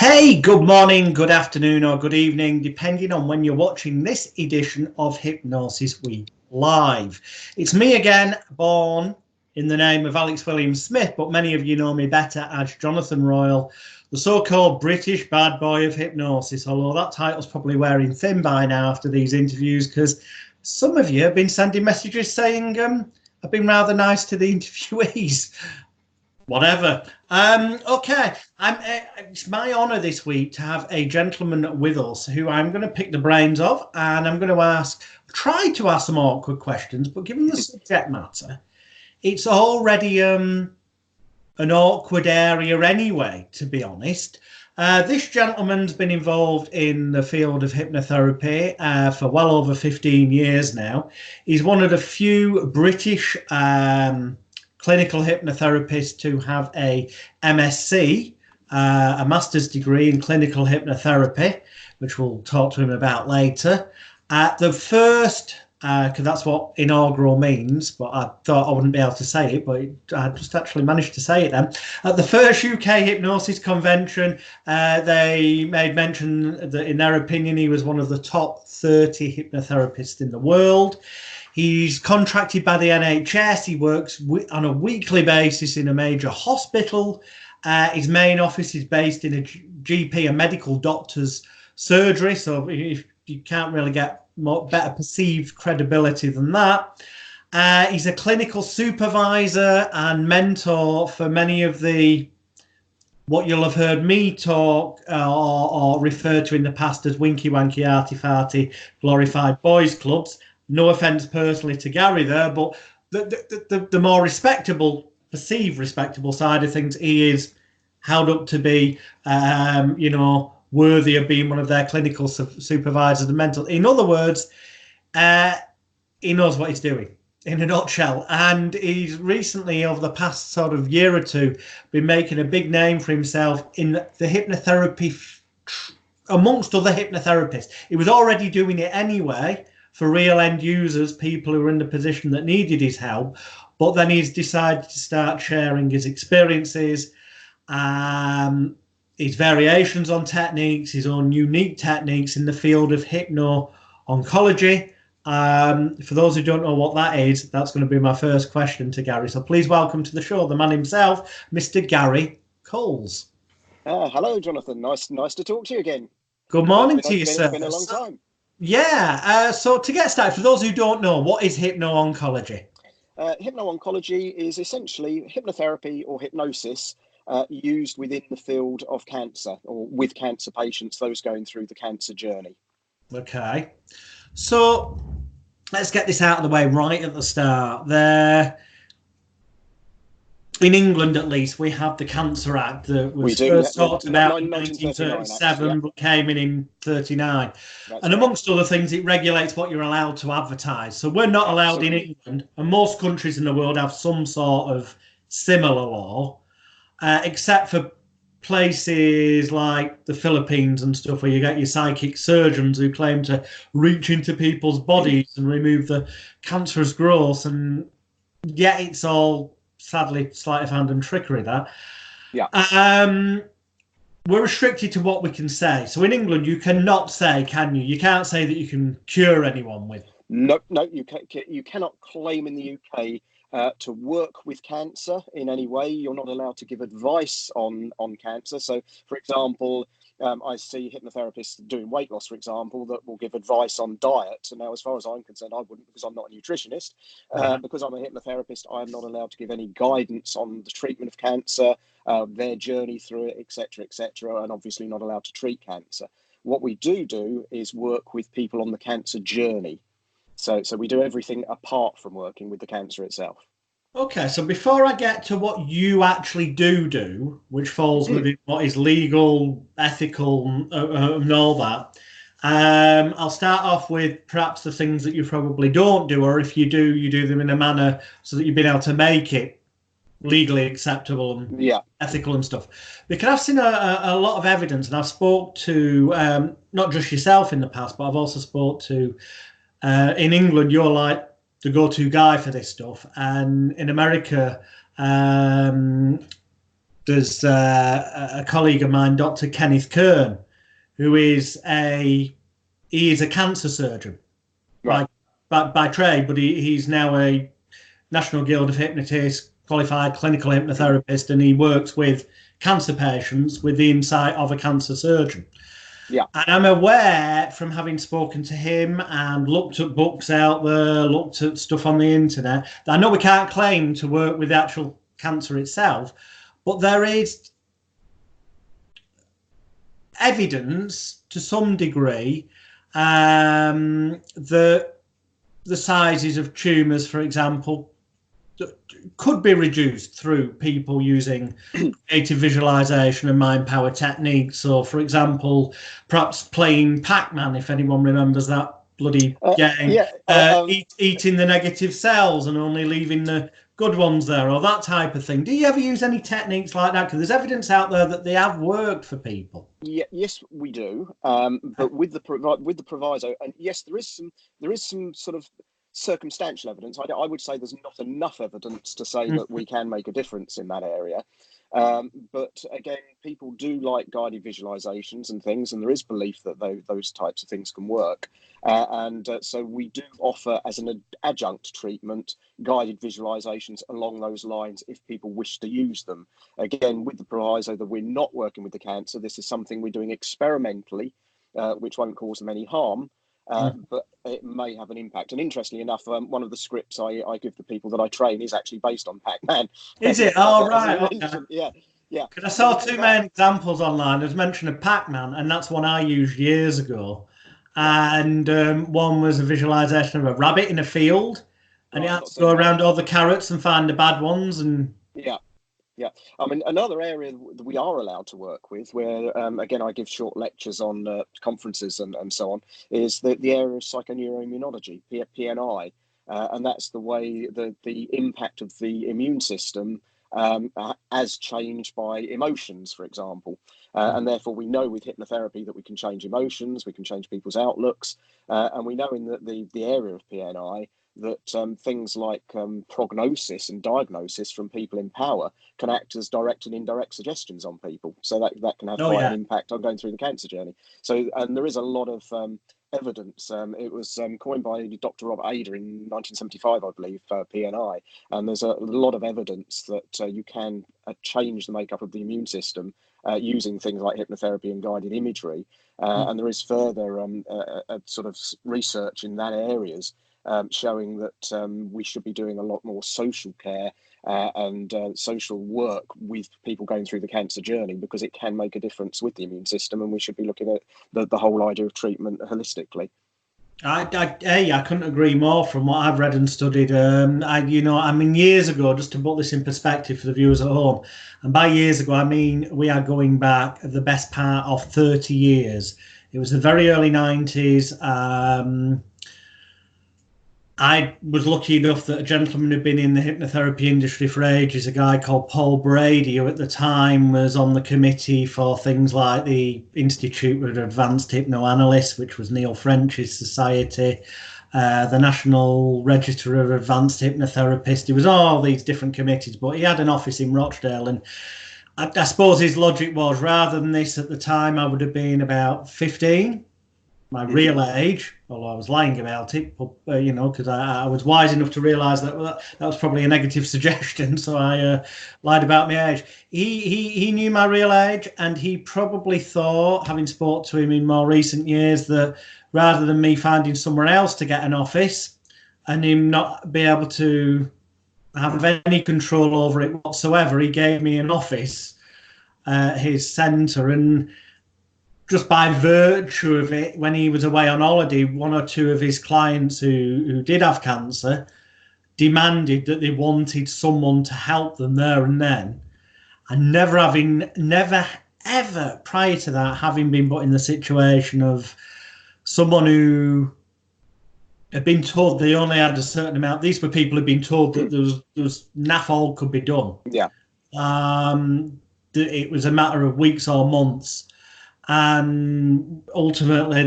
Hey, good morning, good afternoon, or good evening, depending on when you're watching this edition of Hypnosis Week Live. It's me again, born in the name of Alex William Smith, but many of you know me better as Jonathan Royal, the so-called British bad boy of hypnosis, although that title's probably wearing thin by now after these interviews, because some of you have been sending messages saying I've been rather nice to the interviewees. Whatever. Okay. It's my honour this week to have a gentleman with us who I'm going to pick the brains of, and I'm going to try to ask some awkward questions, but given the subject matter, it's already an awkward area anyway, to be honest. This gentleman's been involved in the field of hypnotherapy for well over 15 years now. He's one of the few British clinical hypnotherapists to have a MSc, a master's degree in clinical hypnotherapy, which we'll talk to him about later. The first, because that's what inaugural means, but I thought I wouldn't be able to say it, but I just actually managed to say it then. At the first UK Hypnosis Convention, they made mention that in their opinion, he was one of the top 30 hypnotherapists in the world. He's contracted by the NHS. He works on a weekly basis in a major hospital. His main office is based in a GP, a medical doctor's surgery. So if you can't really get better perceived credibility than that. He's a clinical supervisor and mentor for many of what you'll have heard me talk or refer to in the past as winky wanky arty farty glorified boys clubs. No offence personally to Garry there, but the more respectable, perceived respectable side of things, he is held up to be, worthy of being one of their clinical supervisors and mental. In other words, he knows what he's doing, in a nutshell. And he's recently, over the past sort of year or two, been making a big name for himself in the hypnotherapy, amongst other hypnotherapists. He was already doing it anyway, for real end users, people who were in the position that needed his help. But then he's decided to start sharing his experiences, his variations on techniques, his own unique techniques in the field of Hypno Oncology. For those who don't know what that is, that's going to be my first question to Garry. So please welcome to the show the man himself, Mr. Garry Coles. Hello, Jonathan. Nice to talk to you again. Good morning to you, sir. It's been a long time. Yeah, so to get started, for those who don't know, what is Hypno Oncology? Hypno Oncology is essentially hypnotherapy or hypnosis used within the field of cancer or with cancer patients, those going through the cancer journey. Okay, so let's get this out of the way right at the start. In England, at least, we have the Cancer Act that was first talked about in 1937, but came in 1939. And amongst other things, it regulates what you're allowed to advertise. So we're not allowed in England, and most countries in the world have some sort of similar law, except for places like the Philippines and stuff, where you get your psychic surgeons who claim to reach into people's bodies and remove the cancerous growth, and yet it's all sadly sleight of hand and trickery. That we're restricted to what we can say. So in England, you cannot say, can you? You can't say that you can cure anyone with. No, you cannot claim in the UK to work with cancer in any way. You're not allowed to give advice on cancer. So, for example, I see hypnotherapists doing weight loss, for example, that will give advice on diet. And now, as far as I'm concerned, I wouldn't, because I'm not a nutritionist. Because I'm a hypnotherapist, I'm not allowed to give any guidance on the treatment of cancer, their journey through it, etc., and obviously not allowed to treat cancer. What we do is work with people on the cancer journey. So we do everything apart from working with the cancer itself. Okay, so before I get to what you actually do, which falls within what is legal, ethical, and all that, I'll start off with perhaps the things that you probably don't do, or if you do, you do them in a manner so that you've been able to make it legally acceptable and ethical and stuff. Because I've seen a lot of evidence, and I've spoke to not just yourself in the past, but I've also spoke to, in England, you're like the go-to guy for this stuff, and in America, there's a colleague of mine, Dr. Kenneth Kern, who is a cancer surgeon, Right. by trade, but he's now a National Guild of Hypnotists, qualified clinical hypnotherapist, and he works with cancer patients with the insight of a cancer surgeon. Yeah. And I'm aware from having spoken to him and looked at books out there, looked at stuff on the internet, that I know we can't claim to work with the actual cancer itself, but there is evidence to some degree that the sizes of tumours, for example, could be reduced through people using creative visualization and mind power techniques. So, for example, perhaps playing Pac-Man, if anyone remembers that bloody game, eating the negative cells and only leaving the good ones there, or that type of thing. Do you ever use any techniques like that? Because there's evidence out there that they have worked for people. Yeah, yes, we do. But with the proviso, and yes, there is some sort of circumstantial evidence. I would say there's not enough evidence to say that we can make a difference in that area. But again, people do like guided visualizations and things, and there is belief that those types of things can work. So we do offer, as an adjunct treatment, guided visualizations along those lines if people wish to use them. Again, with the proviso that we're not working with the cancer, this is something we're doing experimentally, which won't cause them any harm. But it may have an impact. And interestingly enough, one of the scripts I give the people that I train is actually based on Pac-Man. Is it? Oh, right. Okay. Yeah. Because I saw two main examples online. There's mention of Pac-Man, and that's one I used years ago. And one was a visualization of a rabbit in a field, and he had to go around all the carrots and find the bad ones. And yeah. I mean, another area that we are allowed to work with, where, again, I give short lectures on conferences and so on, is the area of psychoneuroimmunology, PNI. And that's the way the impact of the immune system as changed by emotions, for example. And therefore, we know with hypnotherapy that we can change emotions, we can change people's outlooks. And we know in the area of PNI that things like prognosis and diagnosis from people in power can act as direct and indirect suggestions on people. So that can have quite an impact on going through the cancer journey. So, and there is a lot of evidence. It was coined by Dr. Robert Ader in 1975, I believe, for PNI. And there's a lot of evidence that you can change the makeup of the immune system using things like hypnotherapy and guided imagery. And there is further sort of research in that areas showing that we should be doing a lot more social care and social work with people going through the cancer journey, because it can make a difference with the immune system, and we should be looking at the whole idea of treatment holistically. I couldn't agree more from what I've read and studied. Years ago, just to put this in perspective for the viewers at home, and by years ago, I mean we are going back the best part of 30 years. It was the very early 90s. I was lucky enough that a gentleman who'd been in the hypnotherapy industry for ages, a guy called Paul Brady, who at the time was on the committee for things like the Institute of Advanced Hypnoanalysts, which was Neil French's society, the National Register of Advanced Hypnotherapists. He was all these different committees, but he had an office in Rochdale. And I suppose his logic was, rather than this at the time, I would have been about 15. My real age, although I was lying about it, because I was wise enough to realise that that was probably a negative suggestion, so I lied about my age. He knew my real age, and he probably thought, having spoke to him in more recent years, that rather than me finding somewhere else to get an office and him not be able to have any control over it whatsoever, he gave me an office, his centre, and just by virtue of it, when he was away on holiday, one or two of his clients who did have cancer demanded that they wanted someone to help them there and then. And never ever prior to that, having been put in the situation of someone who had been told they only had a certain amount. These were people who'd been told that there was naff all could be done. Yeah. It was a matter of weeks or months. And ultimately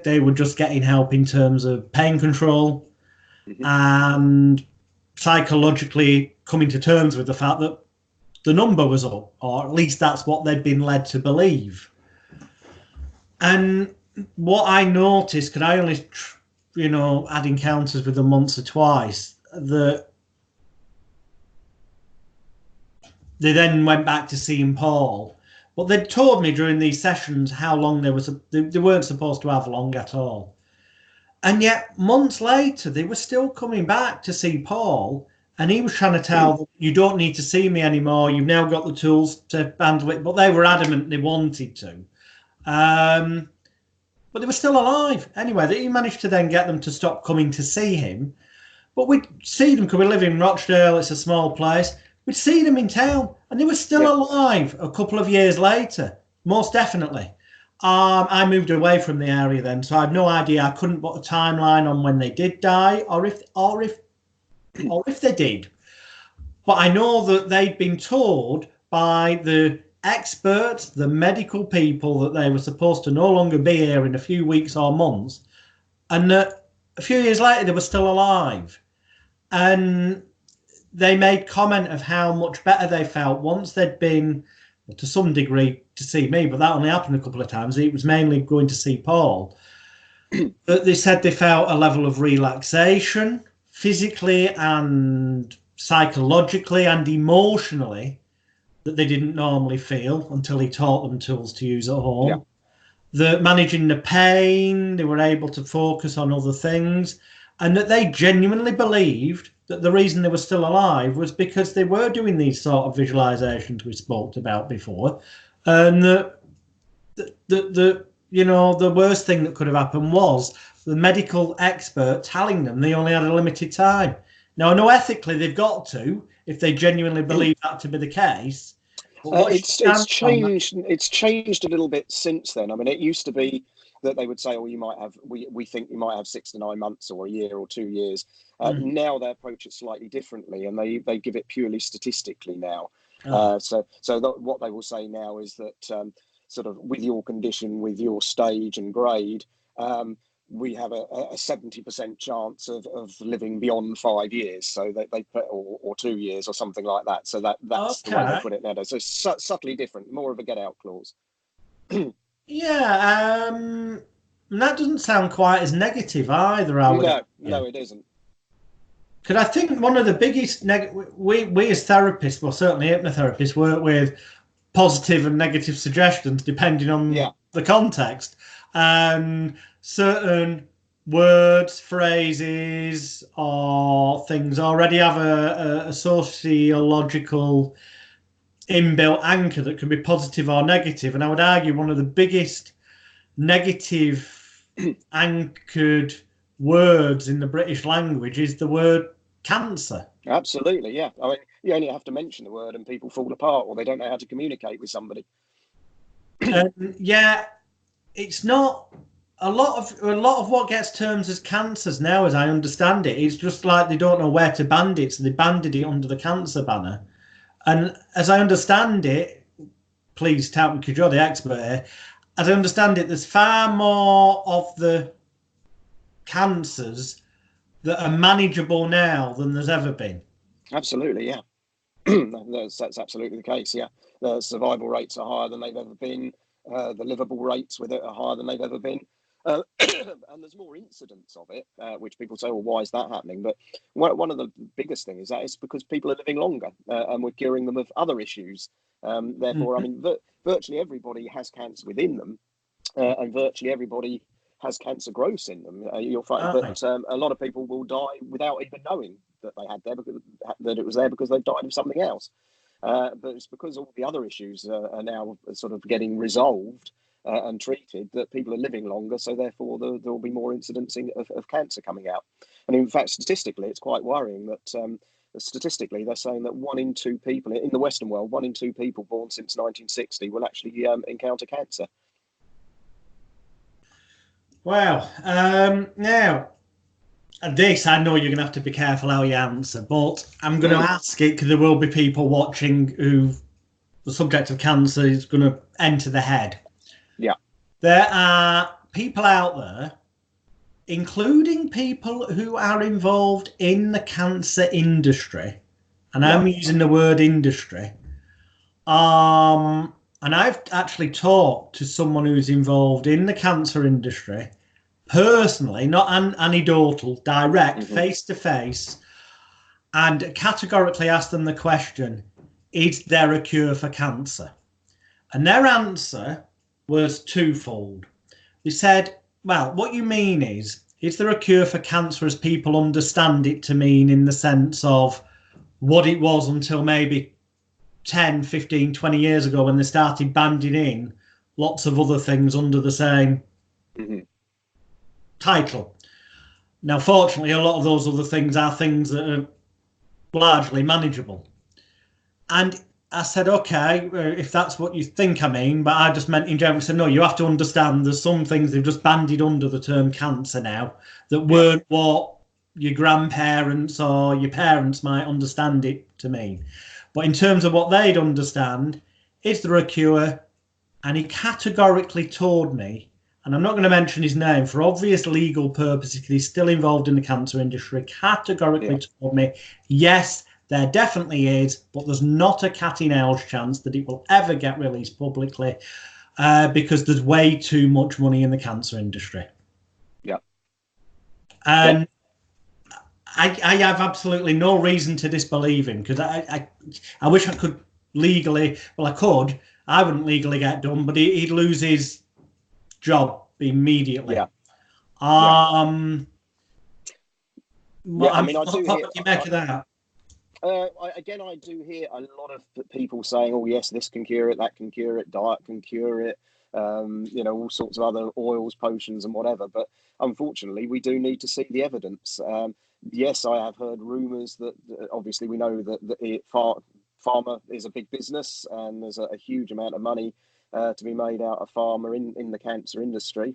they were just getting help in terms of pain control and psychologically coming to terms with the fact that the number was up, or at least that's what they'd been led to believe. And what I noticed, because I only, had encounters with them once or twice, that they then went back to seeing Paul. But they'd told me during these sessions how long they weren't supposed to have long at all. And yet months later, they were still coming back to see Paul. And he was trying to tell them, you don't need to see me anymore. You've now got the tools to handle it. But they were adamant they wanted to. But they were still alive. Anyway, he managed to then get them to stop coming to see him. But we'd see them, because we live in Rochdale, it's a small place. We'd see them in town, and they were still alive a couple of years later, most definitely. I moved away from the area then, so I had no idea. I couldn't put a timeline on when they did die, or if they did. But I know that they'd been told by the experts, the medical people, that they were supposed to no longer be here in a few weeks or months, and that a few years later they were still alive. And they made comment of how much better they felt once they'd been, to some degree, to see me, but that only happened a couple of times. It was mainly going to see Paul. But they said they felt a level of relaxation, physically and psychologically and emotionally, that they didn't normally feel until he taught them tools to use at home. Yeah. That managing the pain, they were able to focus on other things, and that they genuinely believed that the reason they were still alive was because they were doing these sort of visualizations we spoke about before, and the worst thing that could have happened was the medical expert telling them they only had a limited time. Now, I know ethically they've got to, if they genuinely believe that to be the case. It's changed. It's changed a little bit since then. I mean, it used to be that they would say, "Oh, you might have. We think you might have 6 to 9 months, or a year, or 2 years." Now they approach it slightly differently, and they give it purely statistically now. So what they will say now is that sort of with your condition, with your stage and grade, we have a 70% chance of living beyond 5 years. So they put or 2 years or something like that. So that's the way they put it nowadays. So subtly different, more of a get out clause. Yeah, that doesn't sound quite as negative either. No, it isn't. Because I think one of the biggest we as therapists, well, certainly hypnotherapists, work with positive and negative suggestions depending on the context. Certain words, phrases, or things already have a sociological inbuilt anchor that can be positive or negative. And I would argue one of the biggest negative anchored words in the British language is the word cancer. Absolutely, yeah. I mean, you only have to mention the word and people fall apart, or they don't know how to communicate with somebody. It's not a lot of what gets termed as cancers now, as I understand it. It's just like they don't know where to band it, so they banded it under the cancer banner. And as I understand it, please tell me, because you're the expert here, as I understand it, there's far more of the cancers that are manageable now than there's ever been. Absolutely, yeah. That's absolutely the case, yeah. The survival rates are higher than they've ever been. The livable rates with it are higher than they've ever been. And there's more incidents of it, which people say, well, why is that happening? But one of the biggest things is that it's because people are living longer and we're curing them of other issues. Therefore, I mean, virtually everybody has cancer within them, and virtually everybody has cancer growth in them. You'll find that a lot of people will die without even knowing that they had that it was there because they've died of something else. But it's because all the other issues are now sort of getting resolved and treated that people are living longer. So therefore, there will be more incidents of cancer coming out. And in fact, statistically, it's quite worrying that statistically they're saying that 1 in 2 people in the Western world, 1 in 2 people born since 1960 will actually encounter cancer. Wow. Now, this, I know you're going to have to be careful how you answer, but I'm going to ask it because there will be people watching who the subject of cancer is going to enter the head. Yeah. There are people out there, including people who are involved in the cancer industry, and I'm using the word industry, And I've actually talked to someone who's involved in the cancer industry personally, not anecdotal, direct, face to face, and categorically asked them the question, is there a cure for cancer? And their answer was twofold. They said, well, what you mean is there a cure for cancer as people understand it to mean in the sense of what it was until maybe 10, 15, 20 years ago when they started banding in lots of other things under the same title. Now, fortunately, a lot of those other things are things that are largely manageable. And I said, okay, if that's what you think I mean, but I just meant in general. I said, no, you have to understand there's some things they've just banded under the term cancer now that weren't what your grandparents or your parents might understand it to mean. But in terms of what they'd understand, is there a cure? And he categorically told me, and I'm not going to mention his name for obvious legal purposes because he's still involved in the cancer industry, categorically told me, yes, there definitely is, but there's not a cat in hell's chance that it will ever get released publicly because there's way too much money in the cancer industry. Yeah. And I have absolutely no reason to disbelieve him because I wish I could legally, well, I could. I wouldn't legally get done, but he'd lose his job immediately. I mean, I do what do you make of that? I do hear a lot of people saying, "Oh, yes, this can cure it, that can cure it, diet can cure it, all sorts of other oils, potions, and whatever." But unfortunately, we do need to see the evidence. Yes, I have heard rumours that obviously we know that pharma is a big business, and there's a huge amount of money to be made out of pharma in the cancer industry.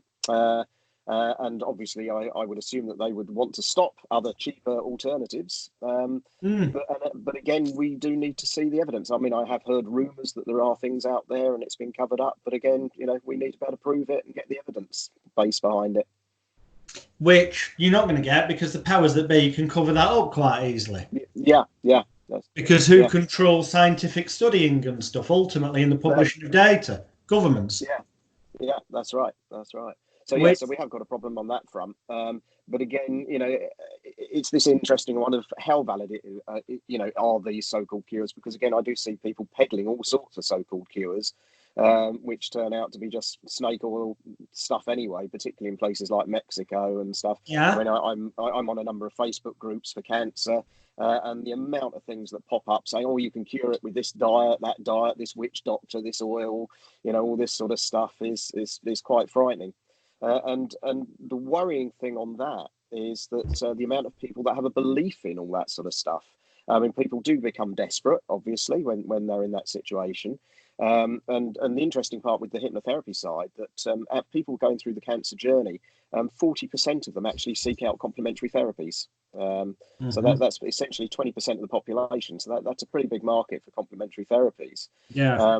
And obviously, I would assume that they would want to stop other cheaper alternatives. But again, we do need to see the evidence. I mean, I have heard rumours that there are things out there and it's been covered up. But again, we need to be able to prove it and get the evidence base behind it. Which you're not going to get because the powers that be can cover that up quite easily. Yeah. Because who controls scientific studying and stuff ultimately in the publishing of data? Governments. Yeah, that's right. So so we have got a problem on that front. But again, it's this interesting one of how valid are these so-called cures? Because again, I do see people peddling all sorts of so-called cures, which turn out to be just snake oil stuff anyway, particularly in places like Mexico and stuff. Yeah. I mean, I'm on a number of Facebook groups for cancer. And the amount of things that pop up saying, "Oh, you can cure it with this diet, that diet, this witch doctor, this oil," all this sort of stuff is quite frightening. And the worrying thing on that is that the amount of people that have a belief in all that sort of stuff. I mean, people do become desperate, obviously, when they're in that situation. And the interesting part with the hypnotherapy side that people going through the cancer journey, 40% of them actually seek out complementary therapies. So that's essentially 20% of the population. So that's a pretty big market for complementary therapies. Yeah.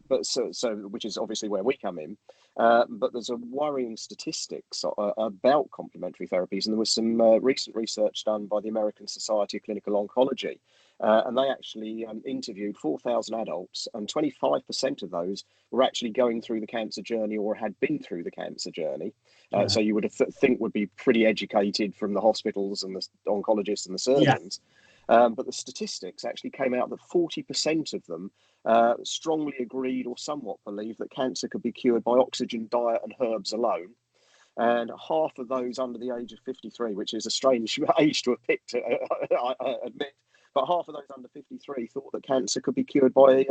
But so which is obviously where we come in. But there's a worrying statistics about complementary therapies, and there was some recent research done by the American Society of Clinical Oncology. And they actually interviewed 4,000 adults, and 25% of those were actually going through the cancer journey or had been through the cancer journey. So you would think would be pretty educated from the hospitals and the oncologists and the surgeons. But the statistics actually came out that 40% of them strongly agreed or somewhat believed that cancer could be cured by oxygen, diet, and herbs alone. And half of those under the age of 53, which is a strange age to have picked, I admit, but half of those under 53 thought that cancer could be cured by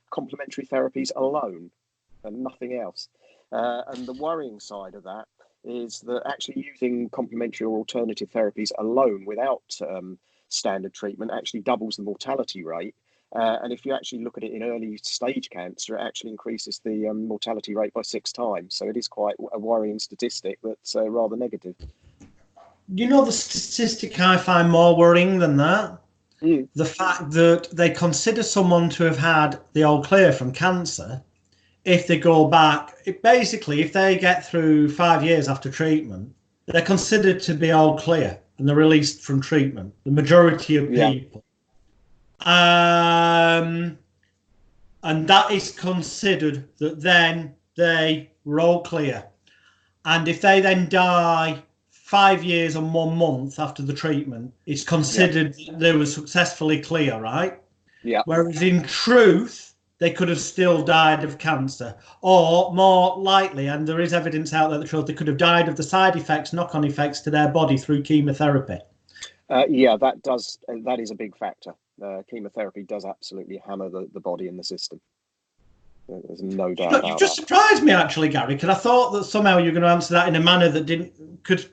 complementary therapies alone and nothing else. And the worrying side of that is that actually using complementary or alternative therapies alone without standard treatment actually doubles the mortality rate. And if you actually look at it in early stage cancer, it actually increases the mortality rate by 6 times. So it is quite a worrying statistic that's rather negative. The statistic I find more worrying than that? The fact that they consider someone to have had the all clear from cancer if they go back. Basically, if they get through 5 years after treatment, they're considered to be all clear and they're released from treatment. The majority of people. and that is considered that then they were all clear. And if they then die 5 years and 1 month after the treatment, it's considered they were successfully clear, right? Yeah. Whereas in truth, they could have still died of cancer, or more likely, and there is evidence out there that shows they could have died of the side effects, knock-on effects to their body through chemotherapy. Yeah, that is a big factor. Chemotherapy does absolutely hammer the body and the system. There's no doubt about You just surprised me, actually, Garry, because I thought that somehow you're going to answer that in a manner that could.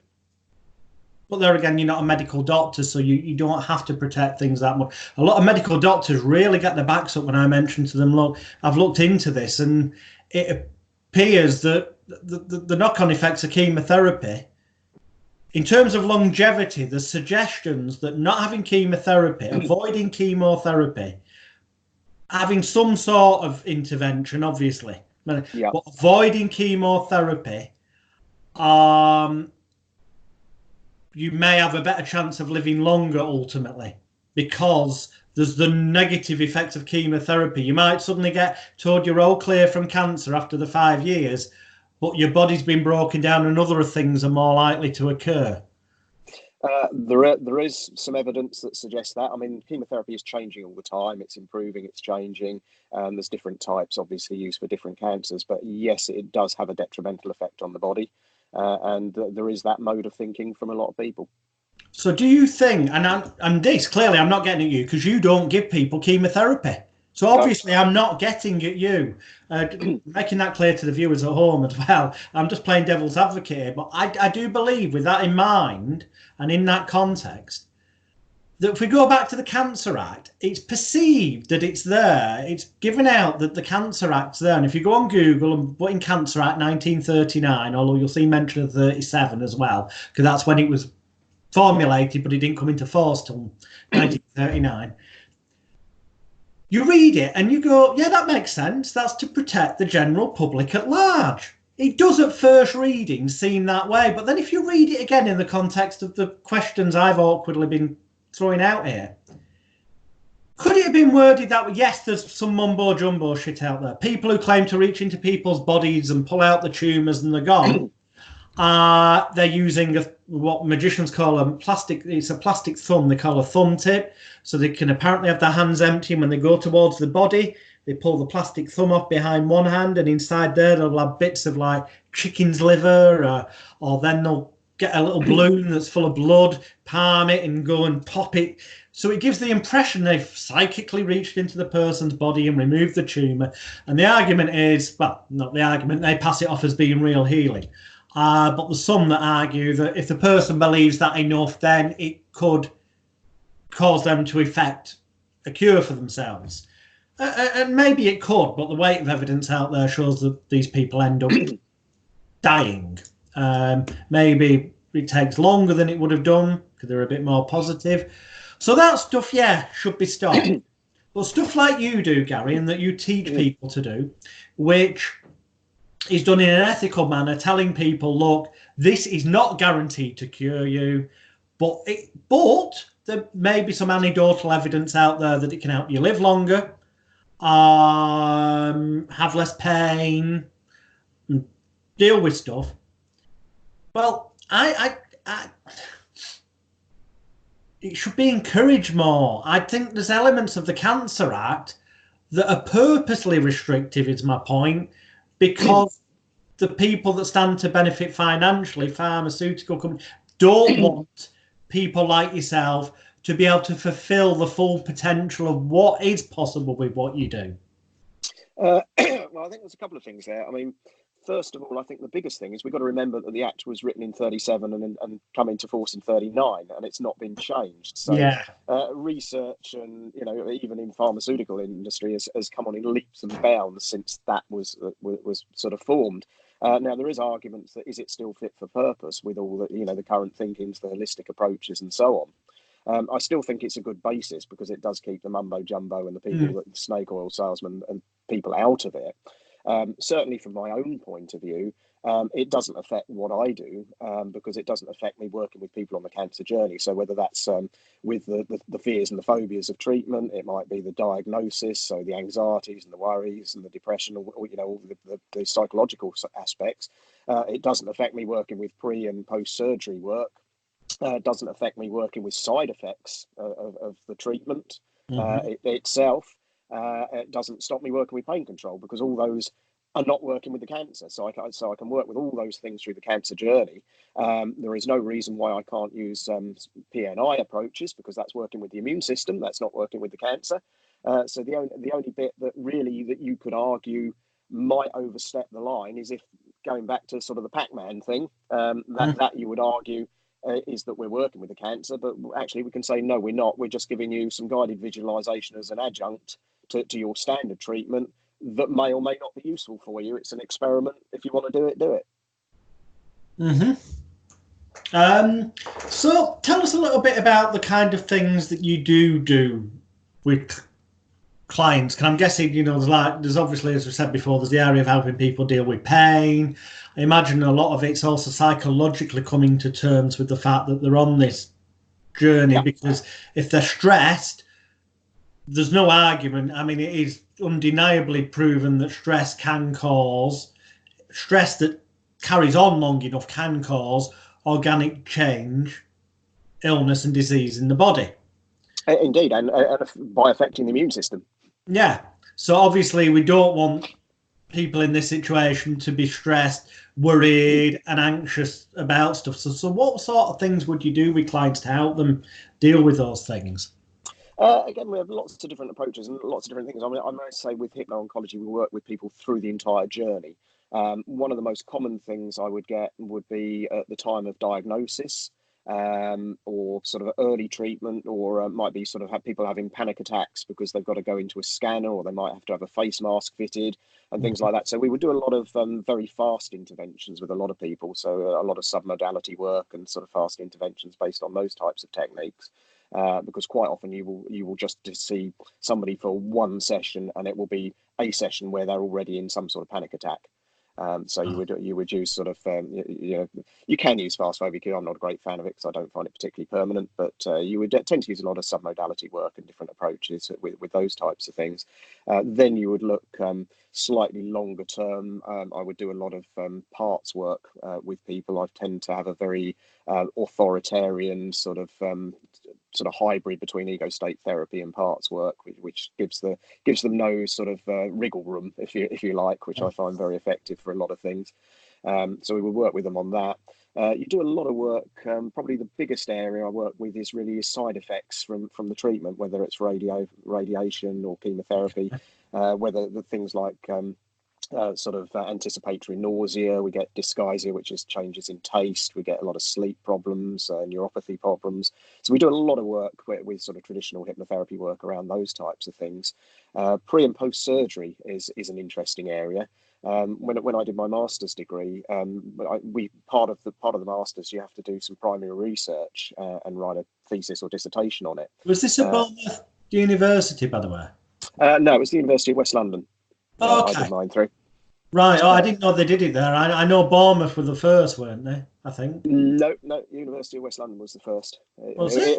But there again, you're not a medical doctor, so you don't have to protect things that much. A lot of medical doctors really get their backs up when I mention to them, look, I've looked into this, and it appears that the knock-on effects of chemotherapy, in terms of longevity, the suggestions that not having chemotherapy, avoiding chemotherapy, having some sort of intervention, obviously, but avoiding chemotherapy, you may have a better chance of living longer ultimately, because there's the negative effects of chemotherapy. You might suddenly get told you're all clear from cancer after the 5 years, but your body's been broken down and other things are more likely to occur. There is some evidence that suggests that. I mean, chemotherapy is changing all the time. It's improving, it's changing. There's different types, obviously, used for different cancers. But yes, it does have a detrimental effect on the body. And there is that mode of thinking from a lot of people. So do you think, and this, clearly I'm not getting at you because you don't give people chemotherapy. So obviously I'm not getting at you, making that clear to the viewers at home as well. I'm just playing devil's advocate here, but I do believe, with that in mind and in that context, that if we go back to the Cancer Act, it's perceived that it's there. It's given out that the Cancer Act's there. And if you go on Google and put in Cancer Act 1939, although you'll see mention of 37 as well, because that's when it was formulated, but it didn't come into force till 1939. You read it and you go, yeah, that makes sense. That's to protect the general public at large. It does at first reading seem that way. But then if you read it again in the context of the questions I've awkwardly been throwing out here, could it have been worded that way? Yes, there's some mumbo jumbo shit out there. People who claim to reach into people's bodies and pull out the tumours and they're gone. They're using what magicians call a plastic thumb. They call a thumb tip, so they can apparently have their hands empty, and when they go towards the body, they pull the plastic thumb off behind one hand, and inside there they'll have bits of like chicken's liver, or then they'll get a little balloon that's full of blood, palm it and go and pop it. So it gives the impression they've psychically reached into the person's body and removed the tumour. And the argument is, well, not the argument, they pass it off as being real healing. But there's some that argue that if the person believes that enough, then it could cause them to effect a cure for themselves. And maybe it could, but the weight of evidence out there shows that these people end up dying. Maybe it takes longer than it would have done because they're a bit more positive. So that stuff, yeah, should be stopped. But stuff like you do, Garry, and that you teach people to do, which is done in an ethical manner, telling people, look, this is not guaranteed to cure you, but there may be some anecdotal evidence out there that it can help you live longer, have less pain, deal with stuff. Well, it should be encouraged more. I think there's elements of the Cancer Act that are purposely restrictive, is my point, because the people that stand to benefit financially, pharmaceutical companies, don't want people like yourself to be able to fulfill the full potential of what is possible with what you do. Well, I think there's a couple of things there. I mean, first of all, I think the biggest thing is we've got to remember that the Act was written in 37 and come into force in 39, and it's not been changed. So research and, even in pharmaceutical industry has come on in leaps and bounds since that was sort of formed. Now, there is arguments that is it still fit for purpose with all the, the current thinkings, the holistic approaches and so on. I still think it's a good basis because it does keep the mumbo jumbo and the people, the snake oil salesmen and people out of it. Certainly from my own point of view, It doesn't affect what I do, because it doesn't affect me working with people on the cancer journey. So whether that's with the fears and the phobias of treatment, it might be the diagnosis, so the anxieties and the worries and the depression, or all the psychological aspects. It doesn't affect me working with pre and post surgery work. It doesn't affect me working with side effects of the treatment itself. It doesn't stop me working with pain control, because all those are not working with the cancer. So I can work with all those things through the cancer journey. There is no reason why I can't use PNI approaches, because that's working with the immune system. That's not working with the cancer. So the only bit that really that you could argue might overstep the line is if, going back to sort of the Pac-Man thing, that you would argue is that we're working with the cancer, but actually we can say, no, we're not. We're just giving you some guided visualization as an adjunct to your standard treatment that may or may not be useful for you. It's an experiment. If you want to do it, do it. So tell us a little bit about the kind of things that you do with clients. Because I'm guessing, there's obviously, as we said before, there's the area of helping people deal with pain. I imagine a lot of it's also psychologically coming to terms with the fact that they're on this journey, because if they're stressed, there's no argument. I mean, it is undeniably proven that stress that carries on long enough can cause organic change, illness and disease in the body. Indeed, and by affecting the immune system. Yeah. So obviously we don't want people in this situation to be stressed, worried and anxious about stuff. So what sort of things would you do with clients to help them deal with those things? Again, we have lots of different approaches and lots of different things. I mean, I might say with Hypno Oncology, we work with people through the entire journey. One of the most common things I would get would be at the time of diagnosis, or sort of early treatment, or might be sort of have people having panic attacks because they've got to go into a scanner, or they might have to have a face mask fitted and things like that. So we would do a lot of very fast interventions with a lot of people. So a lot of submodality work and sort of fast interventions based on those types of techniques. Because quite often you will just see somebody for one session, and it will be a session where they're already in some sort of panic attack. So you would use sort of you can use fast Phobic. I'm not a great fan of it because I don't find it particularly permanent, but you would tend to use a lot of submodality work and different approaches with those types of things. Then you would look slightly longer term. I would do a lot of parts work with people. I tend to have a very authoritarian sort of hybrid between ego state therapy and parts work, which gives them no sort of wriggle room, if you like, which I find very effective for a lot of things. So we will work with them on that. You do a lot of work. Probably the biggest area I work with is really side effects from the treatment, whether it's radiation or chemotherapy, whether the things like anticipatory nausea. We get dyschizia, which is changes in taste. We get a lot of sleep problems, neuropathy problems. So we do a lot of work with sort of traditional hypnotherapy work around those types of things. Pre and post surgery is an interesting area. When I did my master's degree, part of the master's, you have to do some primary research and write a thesis or dissertation on it. Was this at Bournemouth University, by the way? No, it was the University of West London. Okay. I did mine through. Right. Oh, I didn't know they did it there. I know Bournemouth were the first, weren't they? I think. No. University of West London was the first. Was it?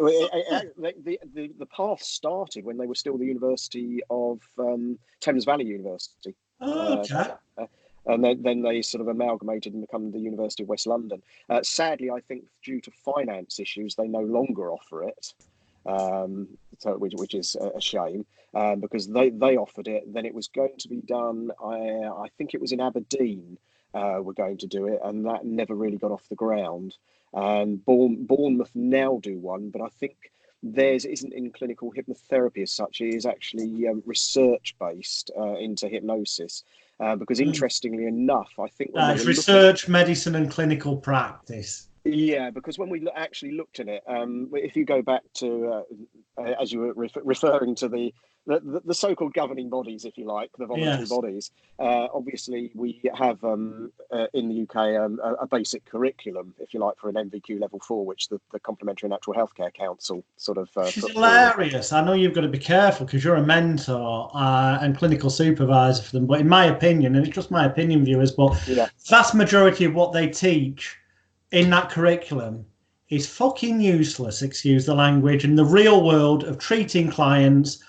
The path started when they were still the University of Thames Valley University. Oh, okay. And then they sort of amalgamated and become the University of West London. Sadly, I think due to finance issues, they no longer offer it. Which is a shame, because they offered it. Then it was going to be done. I think it was in Aberdeen. We're going to do it, and that never really got off the ground. And Bournemouth now do one, but I think theirs isn't in clinical hypnotherapy as such. It is actually research based into hypnosis. Because interestingly enough, I think it's research, medicine, and clinical practice. Yeah, because when we actually looked at it, if you go back to, as you were referring to the the so-called governing bodies, if you like, the voluntary Yes. bodies. Obviously, we have in the UK a basic curriculum, if you like, for an MVQ level 4, which the Complementary Natural Healthcare Council sort of She's put forward. hilarious. I know you've got to be careful because you're a mentor and clinical supervisor for them. But in my opinion, and it's just my opinion, viewers, but Yeah, vast majority of what they teach in that curriculum is fucking useless, excuse the language. In the real world of treating clients,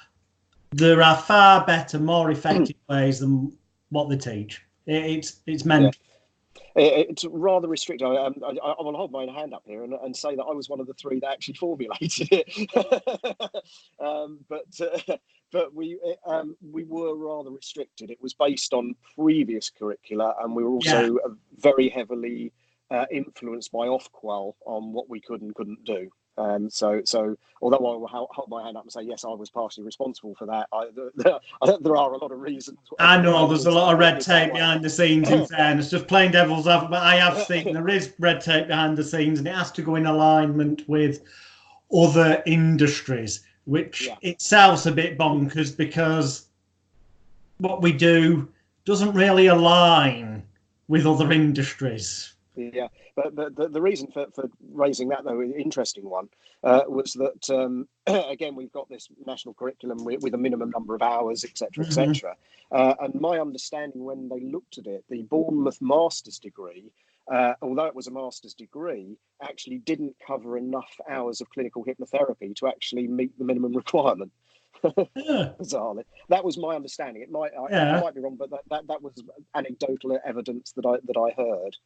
there are far better, more effective ways than what they teach. It's yeah. mental. It's rather restricted. I will hold my hand up here and say that I was one of the three that actually formulated it. But we were rather restricted. It was based on previous curricula, and we were also very heavily influenced by Ofqual on what we could and couldn't do. So although I will hold my hand up and say yes, I was partially responsible for that, there are a lot of reasons. I know there's a lot of red tape behind the scenes, in fairness, just playing devil's advocate, but I have seen there is red tape behind the scenes and it has to go in alignment with other industries, which itself's a bit bonkers because what we do doesn't really align with other industries. Yeah, but the reason for raising that, though, an interesting one, was that again we've got this national curriculum with a minimum number of hours, etc., etc. And my understanding when they looked at it, the Bournemouth master's degree, although it was a master's degree, actually didn't cover enough hours of clinical hypnotherapy to actually meet the minimum requirement. Bizarrely, that was my understanding. I might be wrong, but that was anecdotal evidence that I heard.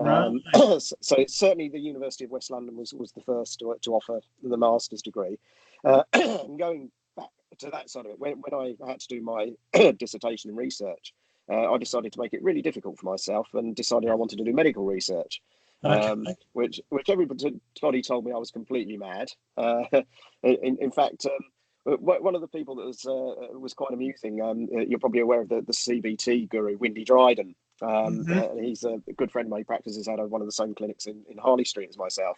Right. So it's certainly the University of West London was the first to offer the master's degree. Going back to that side of it, when I had to do my dissertation and research, I decided to make it really difficult for myself and decided I wanted to do medical research, which everybody told me I was completely mad. In fact, one of the people that was quite amusing. You're probably aware of the CBT guru, Windy Dryden. He's a good friend of mine. He practices out of one of the same clinics in Harley Street as myself.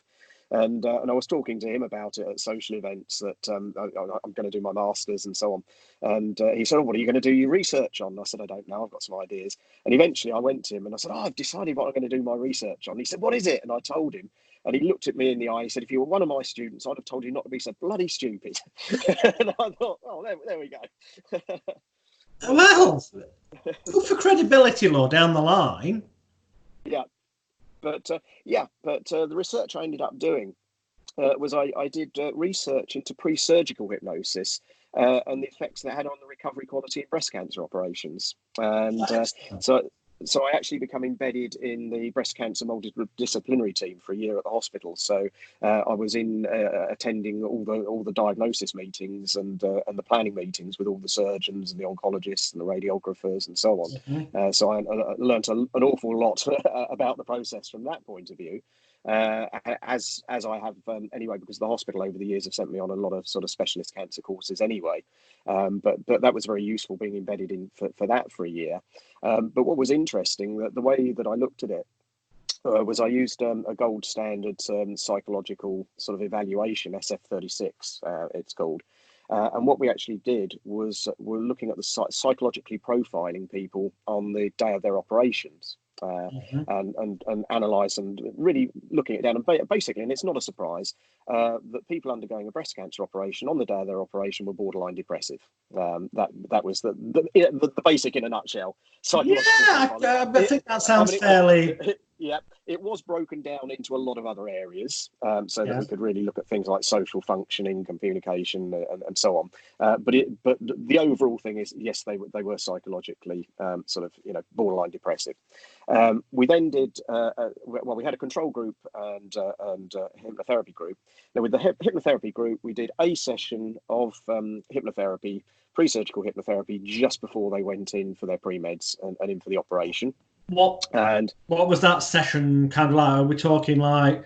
And I was talking to him about it at social events that I'm going to do my masters and so on. And he said, "Oh, what are you going to do your research on?" I said, "I don't know. I've got some ideas." And eventually I went to him and I said, "Oh, I've decided what I'm going to do my research on." He said, "What is it?" And I told him. And he looked at me in the eye. He said, "If you were one of my students, I'd have told you not to be so bloody stupid." And I thought, "Oh, there we go." Well, good for credibility, law down the line. Yeah, but the research I ended up doing was I did research into pre-surgical hypnosis and the effects that had on the recovery quality in breast cancer operations. And so I actually became embedded in the breast cancer multidisciplinary team for a year at the hospital. So I was attending all the diagnosis meetings and the planning meetings with all the surgeons and the oncologists and the radiographers and so on. So I learnt an awful lot about the process from that point of view. As I have anyway, because the hospital over the years have sent me on a lot of sort of specialist cancer courses anyway. But that was very useful being embedded in for that for a year. But what was interesting, that the way that I looked at it was I used a gold standard psychological sort of evaluation, SF36 it's called. And what we actually did was we're looking at the psychologically profiling people on the day of their operations. And analyse and really looking it down. And basically, and it's not a surprise, that people undergoing a breast cancer operation on the day of their operation were borderline depressive. That was the basic in a nutshell. I think that sounds fairly... It was broken down into a lot of other areas so that we could really look at things like social functioning, communication, and so on. But the overall thing is, yes, they were psychologically sort of borderline depressive. We then did we had a control group and hypnotherapy group. Now with the hypnotherapy group, we did a session of hypnotherapy, pre-surgical hypnotherapy, just before they went in for their pre-meds and in for the operation. What was that session kind of like? Are we talking like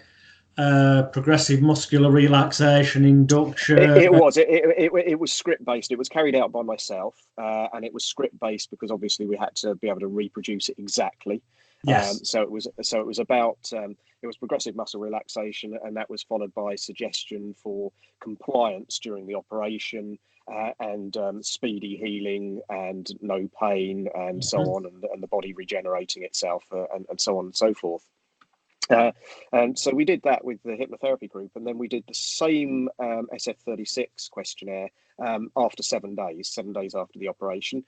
progressive muscular relaxation, induction? It was script based. It was carried out by myself, and it was script based because obviously we had to be able to reproduce it exactly. Yes. So it was about it was progressive muscle relaxation, and that was followed by suggestion for compliance during the operation, and speedy healing and no pain and so on, and the body regenerating itself, and so on and so forth. And so we did that with the hypnotherapy group, and then we did the same SF36 questionnaire after 7 days, 7 days after the operation.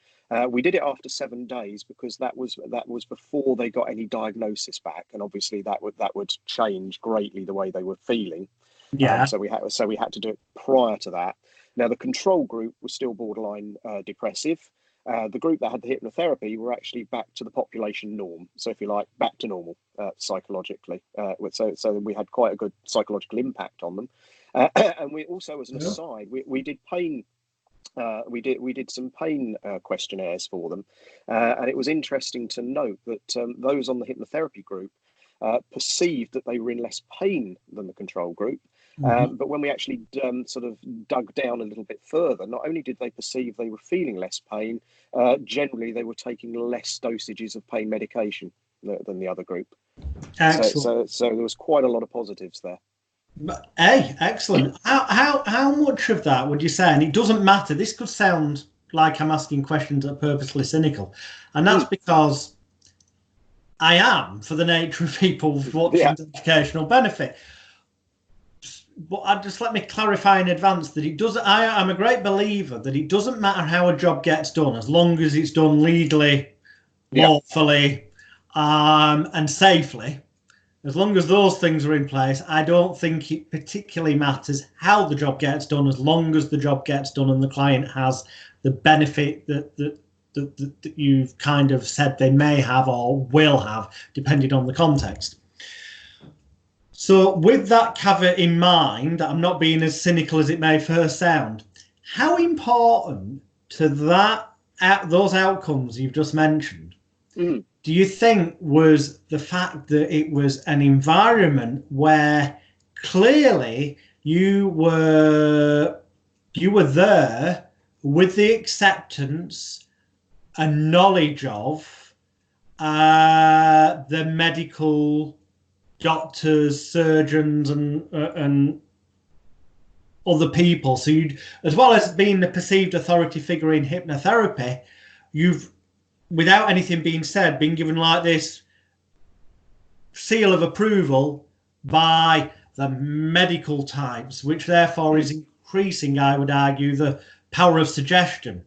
We did it after 7 days because that was before they got any diagnosis back, and obviously that would change greatly the way they were feeling. Yeah. So we had to do it prior to that. Now the control group was still borderline depressive. The group that had the hypnotherapy were actually back to the population norm. So if you like, back to normal psychologically. So we had quite a good psychological impact on them. And we also, as an aside, we did pain. We did some pain questionnaires for them. And it was interesting to note that those on the hypnotherapy group perceived that they were in less pain than the control group. But when we actually sort of dug down a little bit further, not only did they perceive they were feeling less pain, generally they were taking less dosages of pain medication than the other group. Excellent. So there was quite a lot of positives there. Hey, excellent. How much of that would you say? And it doesn't matter. This could sound like I'm asking questions that are purposely cynical, and that's because I am, for the nature of people watching educational benefit. But just let me clarify in advance that it doesn't. I'm a great believer that it doesn't matter how a job gets done, as long as it's done legally, lawfully, and safely. As long as those things are in place, I don't think it particularly matters how the job gets done, as long as the job gets done and the client has the benefit that you've kind of said they may have or will have, depending on the context. So with that caveat in mind, I'm not being as cynical as it may first sound, how important to those outcomes you've just mentioned do you think was the fact that it was an environment where clearly you were there with the acceptance and knowledge of the medical doctors, surgeons, and other people? So you'd, as well as being the perceived authority figure in hypnotherapy, you've, without anything being said, been given like this seal of approval by the medical types, which therefore is increasing, I would argue, the power of suggestion.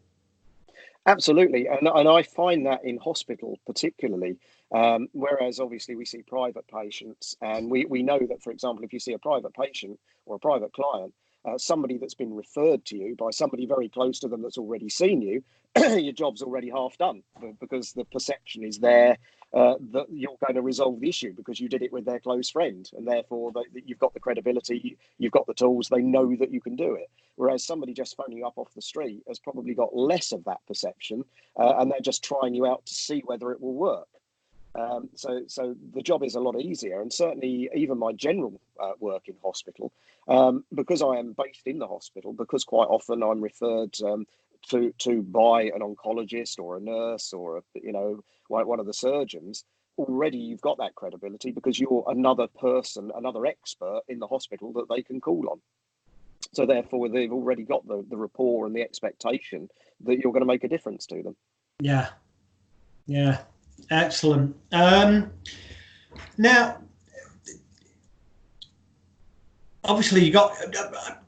Absolutely, and I find that in hospital particularly, whereas obviously we see private patients, and we know that, for example, if you see a private patient or a private client, somebody that's been referred to you by somebody very close to them that's already seen you, your job's already half done, because the perception is there that you're going to resolve the issue because you did it with their close friend, and therefore you've got the credibility, you've got the tools, they know that you can do it. Whereas somebody just phoning you up off the street has probably got less of that perception, and they're just trying you out to see whether it will work. So the job is a lot easier, and certainly even my general work in hospital, because I am based in the hospital, because quite often I'm referred to by an oncologist or a nurse or one of the surgeons. Already you've got that credibility because you're another person, another expert in the hospital that they can call on. So therefore they've already got the rapport and the expectation that you're going to make a difference to them. Yeah. Excellent. Now, obviously, you got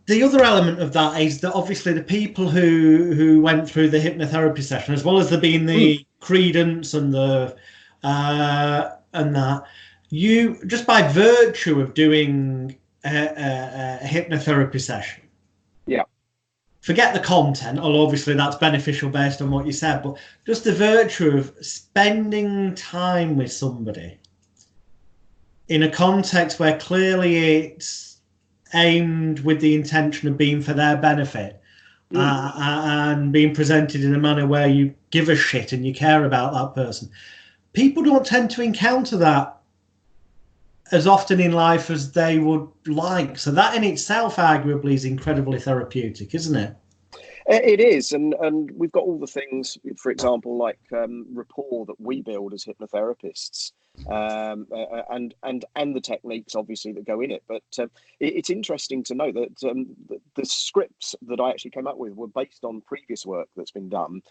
the other element of that is that obviously the people who went through the hypnotherapy session, as well as there being the credence and the and that, you just by virtue of doing a hypnotherapy session. Yeah. Forget the content, although obviously that's beneficial based on what you said, but just the virtue of spending time with somebody in a context where clearly it's aimed with the intention of being for their benefit, and being presented in a manner where you give a shit and you care about that person. People don't tend to encounter that as often in life as they would like. So that in itself arguably is incredibly therapeutic, isn't it? It is, and we've got all the things, for example, like rapport that we build as hypnotherapists, and the techniques obviously that go in it. But it's interesting to know that the scripts that I actually came up with were based on previous work that's been done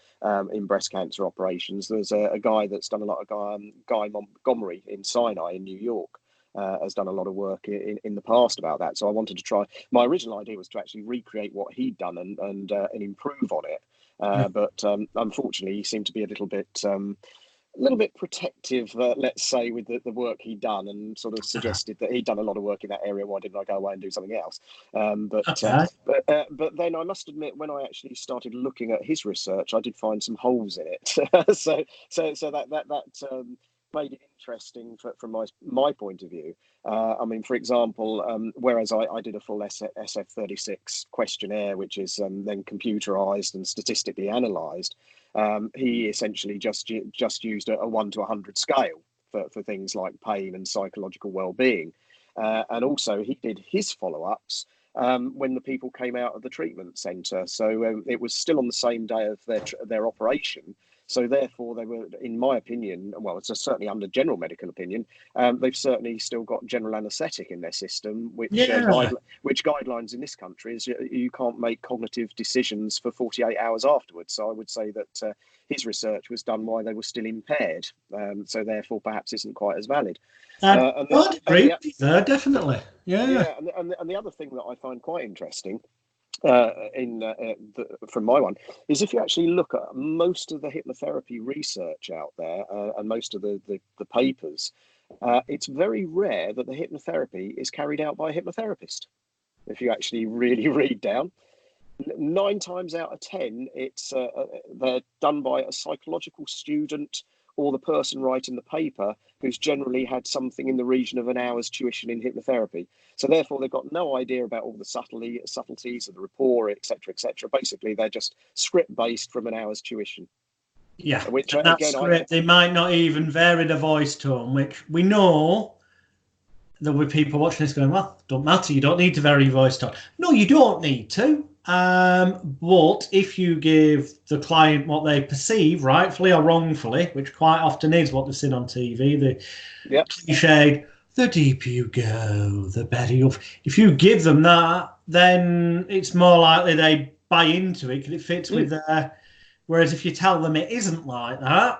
in breast cancer operations. There's a guy that's done a lot of Guy Montgomery in Sinai in New York. Has done a lot of work in the past about that. So I wanted to try. My original idea was to actually recreate what he'd done and improve on it. But unfortunately, he seemed to be a little bit protective, let's say, with the work he'd done, and sort of suggested that he'd done a lot of work in that area. Why didn't I go away and do something else? But then I must admit, when I actually started looking at his research, I did find some holes in it. so that made it interesting from my point of view. I mean, for example, whereas I did a full SF36 questionnaire, which is then computerized and statistically analysed, he essentially just used a 1 to 100 scale for things like pain and psychological well-being. And also he did his follow-ups when the people came out of the treatment centre. So it was still on the same day of their operation. So therefore, they were, in my opinion, well, it's certainly under general medical opinion, they've certainly still got general anaesthetic in their system, which guidelines in this country is you can't make cognitive decisions for 48 hours afterwards. So I would say that his research was done while they were still impaired, so therefore perhaps isn't quite as valid. I'd agree with you there, definitely. Yeah. And the other thing that I find quite interesting from my one is if you actually look at most of the hypnotherapy research out there and most of the papers, it's very rare that the hypnotherapy is carried out by a hypnotherapist. If you actually really read down, 9 times out of 10, it's they're done by a psychological student or the person writing the paper who's generally had something in the region of an hour's tuition in hypnotherapy. So therefore, they've got no idea about all the subtleties of the rapport, etc., etc. Basically, they're just script-based from an hour's tuition. Yeah, which and that script, they might not even vary the voice tone, which we know there'll be people watching this going, well, don't matter, you don't need to vary your voice tone. No, you don't need to. But if you give the client what they perceive, rightfully or wrongfully, which quite often is what they've seen on TV, the cliched, the deeper you go, the better you'll... If you give them that, then it's more likely they buy into it because it fits with their... Whereas if you tell them it isn't like that,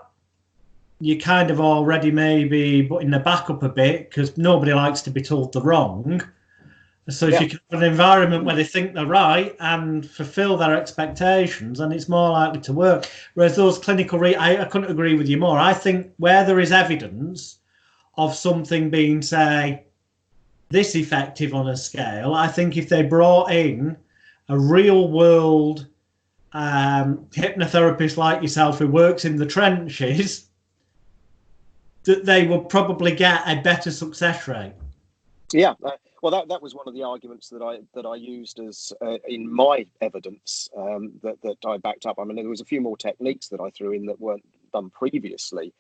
you kind of already maybe putting the back up a bit because nobody likes to be told they're wrong. So if you can have an environment where they think they're right and fulfill their expectations, then it's more likely to work. Whereas those clinical... I couldn't agree with you more. I think where there is evidence of something being, say, this effective on a scale, I think if they brought in a real-world hypnotherapist like yourself who works in the trenches, that they will probably get a better success rate. Yeah. Well, that was one of the arguments that I used as in my evidence that I backed up. I mean, there was a few more techniques that I threw in that weren't done previously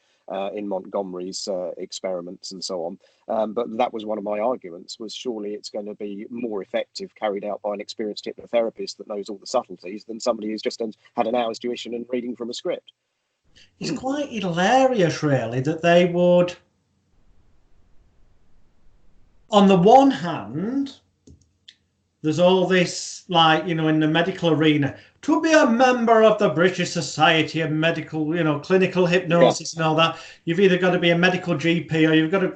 in Montgomery's experiments and so on. But that was one of my arguments, was surely it's going to be more effective carried out by an experienced hypnotherapist that knows all the subtleties than somebody who's just had an hour's tuition and reading from a script. It's quite hilarious, really, that they would... On the one hand, there's all this, like, you know, in the medical arena, to be a member of the British Society of Medical, you know, clinical hypnosis and all that, you've either got to be a medical GP or you've got to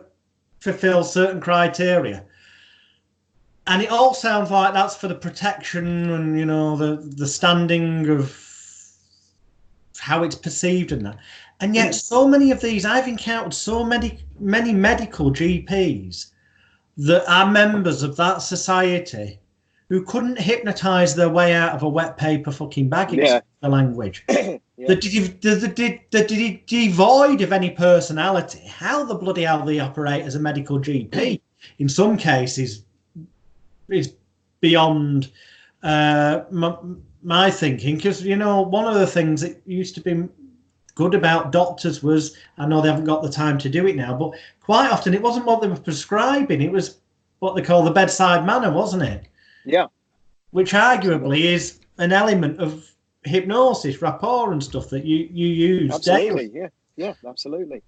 fulfill certain criteria. And it all sounds like that's for the protection and, you know, the standing of how it's perceived and that. And yet so many of these, I've encountered so many medical GPs that are members of that society who couldn't hypnotise their way out of a wet paper fucking bag, excuse the language. They're devoid of any personality. How the bloody hell they operate as a medical GP, in some cases, is beyond my thinking. Because, you know, one of the things that used to be good about doctors was, I know they haven't got the time to do it now, but quite often it wasn't what they were prescribing, it was what they call the bedside manner, wasn't it? Yeah. Which arguably is an element of hypnosis, rapport, and stuff that you use daily. Absolutely, yeah, absolutely.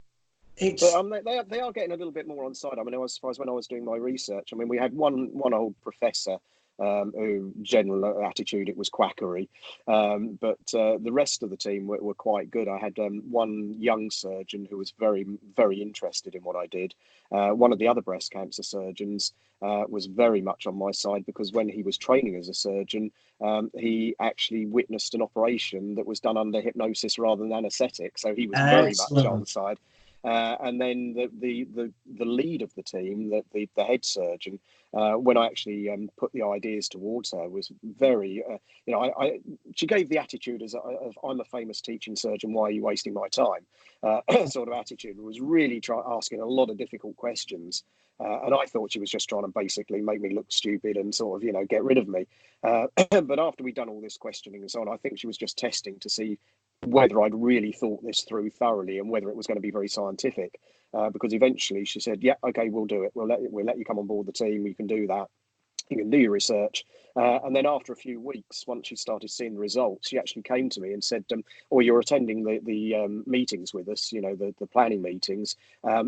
It's But they are getting a little bit more on side. I mean, as far as when I was doing my research, I mean, we had one old professor who general attitude it was quackery, but the rest of the team were quite good. I had one young surgeon who was very interested in what I did. One of the other breast cancer surgeons was very much on my side because when he was training as a surgeon, he actually witnessed an operation that was done under hypnosis rather than anaesthetic. So he was very much on excellent. side. And then the lead of the team, the head surgeon, when I actually put the ideas towards her, was very, she gave the attitude of I'm a famous teaching surgeon, why are you wasting my time? Sort of attitude, was really asking a lot of difficult questions. And I thought she was just trying to basically make me look stupid and sort of, get rid of me. But after we'd done all this questioning and so on, I think she was just testing to see whether I'd really thought this through thoroughly and whether it was going to be very scientific. Because eventually she said, "Yeah, okay, we'll do it. We'll let you come on board the team. You can do that. You can do your research." And then after a few weeks, once she started seeing the results, she actually came to me and said, "Oh, you're attending the meetings with us, the planning meetings.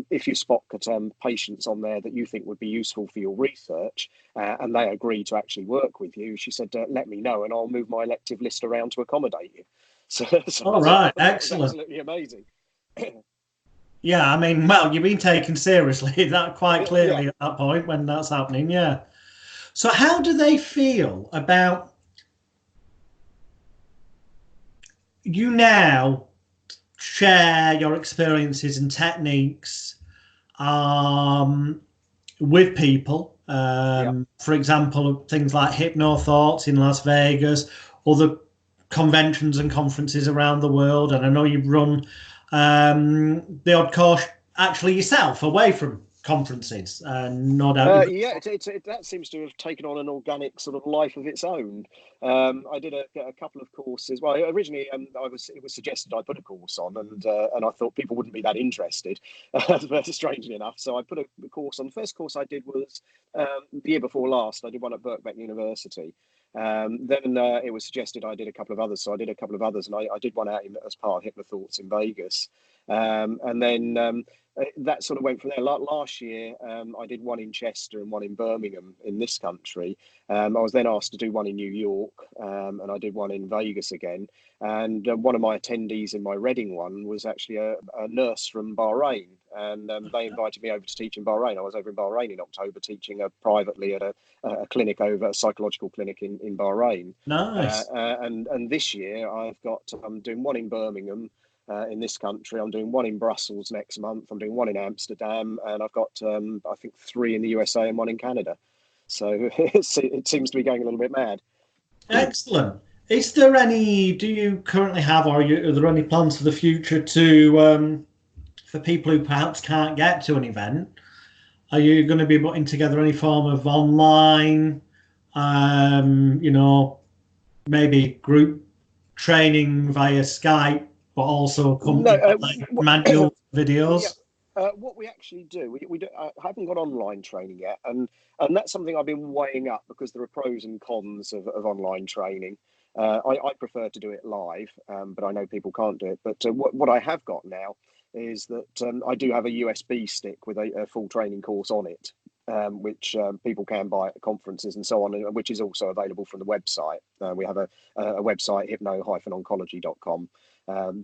If you spot patients on there that you think would be useful for your research, and they agree to actually work with you," she said, "let me know, and I'll move my elective list around to accommodate you." So All right, that was excellent. absolutely amazing. Yeah, I mean, well, you've been taken seriously that quite Yeah. clearly at that point when that's happening. Yeah. So, how do they feel about you now share your experiences and techniques with people? Yeah. For example, things like Hypno Thoughts in Las Vegas, other conventions and conferences around the world. And I know you've run the odd course actually yourself away from conferences. And no doubt you've Yeah, that seems to have taken on an organic sort of life of its own. I did a couple of courses. Well, originally it was suggested I put a course on, and I thought people wouldn't be that interested, but strangely enough, so I put a course on. The first course I did was the year before last. I did one at Birkbeck University. Then it was suggested I did a couple of others, so I did a couple of others, and I did one out as part of Hypnothoughts in Vegas, and then. That sort of went from there. Last year, I did one in Chester and one in Birmingham in this country. I was then asked to do one in New York, and I did one in Vegas again. And one of my attendees in my Reading one was actually a nurse from Bahrain, and they invited me over to teach in Bahrain. I was over in Bahrain in October teaching privately at a clinic over a psychological clinic in Bahrain. nice. And this year I'm doing one in Birmingham in this country. I'm doing one in Brussels next month. I'm doing one in Amsterdam, and I've got I think 3 in the USA and one in Canada. So it seems to be going a little bit mad. Excellent. Is there any, do you currently have, or are there any plans for the future to, for people who perhaps can't get to an event? Are you going to be putting together any form of online, you know, maybe group training via Skype, but also No, accompanied by manual yeah. videos? What we actually do, we do, I haven't got online training yet, and that's something I've been weighing up because there are pros and cons of online training. I prefer to do it live, but I know people can't do it. But what I have got now is that I do have a USB stick with a full training course on it, which people can buy at conferences and so on, which is also available from the website. We have a website, hypno-oncology.com.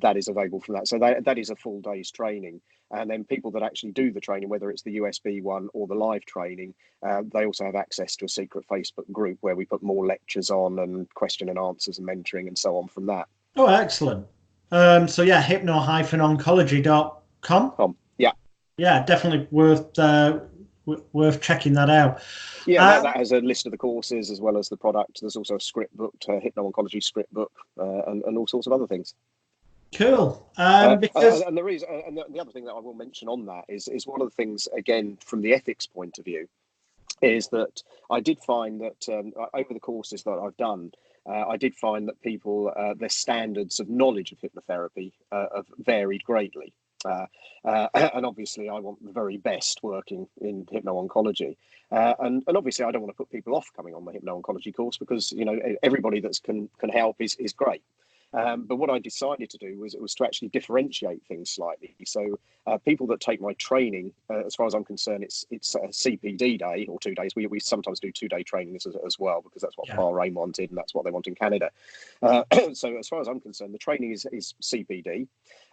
That is available from that. So that is a full day's training. And then people that actually do the training, whether it's the USB one or the live training, they also have access to a secret Facebook group where we put more lectures on and question and answers and mentoring and so on from that. Oh, excellent. So yeah, hypno-oncology.com. Yeah. Yeah, definitely worth checking that out. Yeah, that has a list of the courses as well as the product. There's also a script book, Hypno Oncology script book, and all sorts of other things. Cool. Because And the reason, and the other thing that I will mention on that is one of the things, again, from the ethics point of view, is that I did find that over the courses that I've done, I did find that people, their standards of knowledge of hypnotherapy have varied greatly. And obviously, I want the very best working in Hypno Oncology. And obviously, I don't want to put people off coming on the Hypno Oncology course because, you know, everybody that can help is great. But what I decided to do was to actually differentiate things slightly. So people that take my training, as far as I'm concerned, it's a CPD day or 2 days. We sometimes do 2-day training as well because that's what Bahrain wanted and that's what they want in Canada. So as far as I'm concerned, the training is CPD.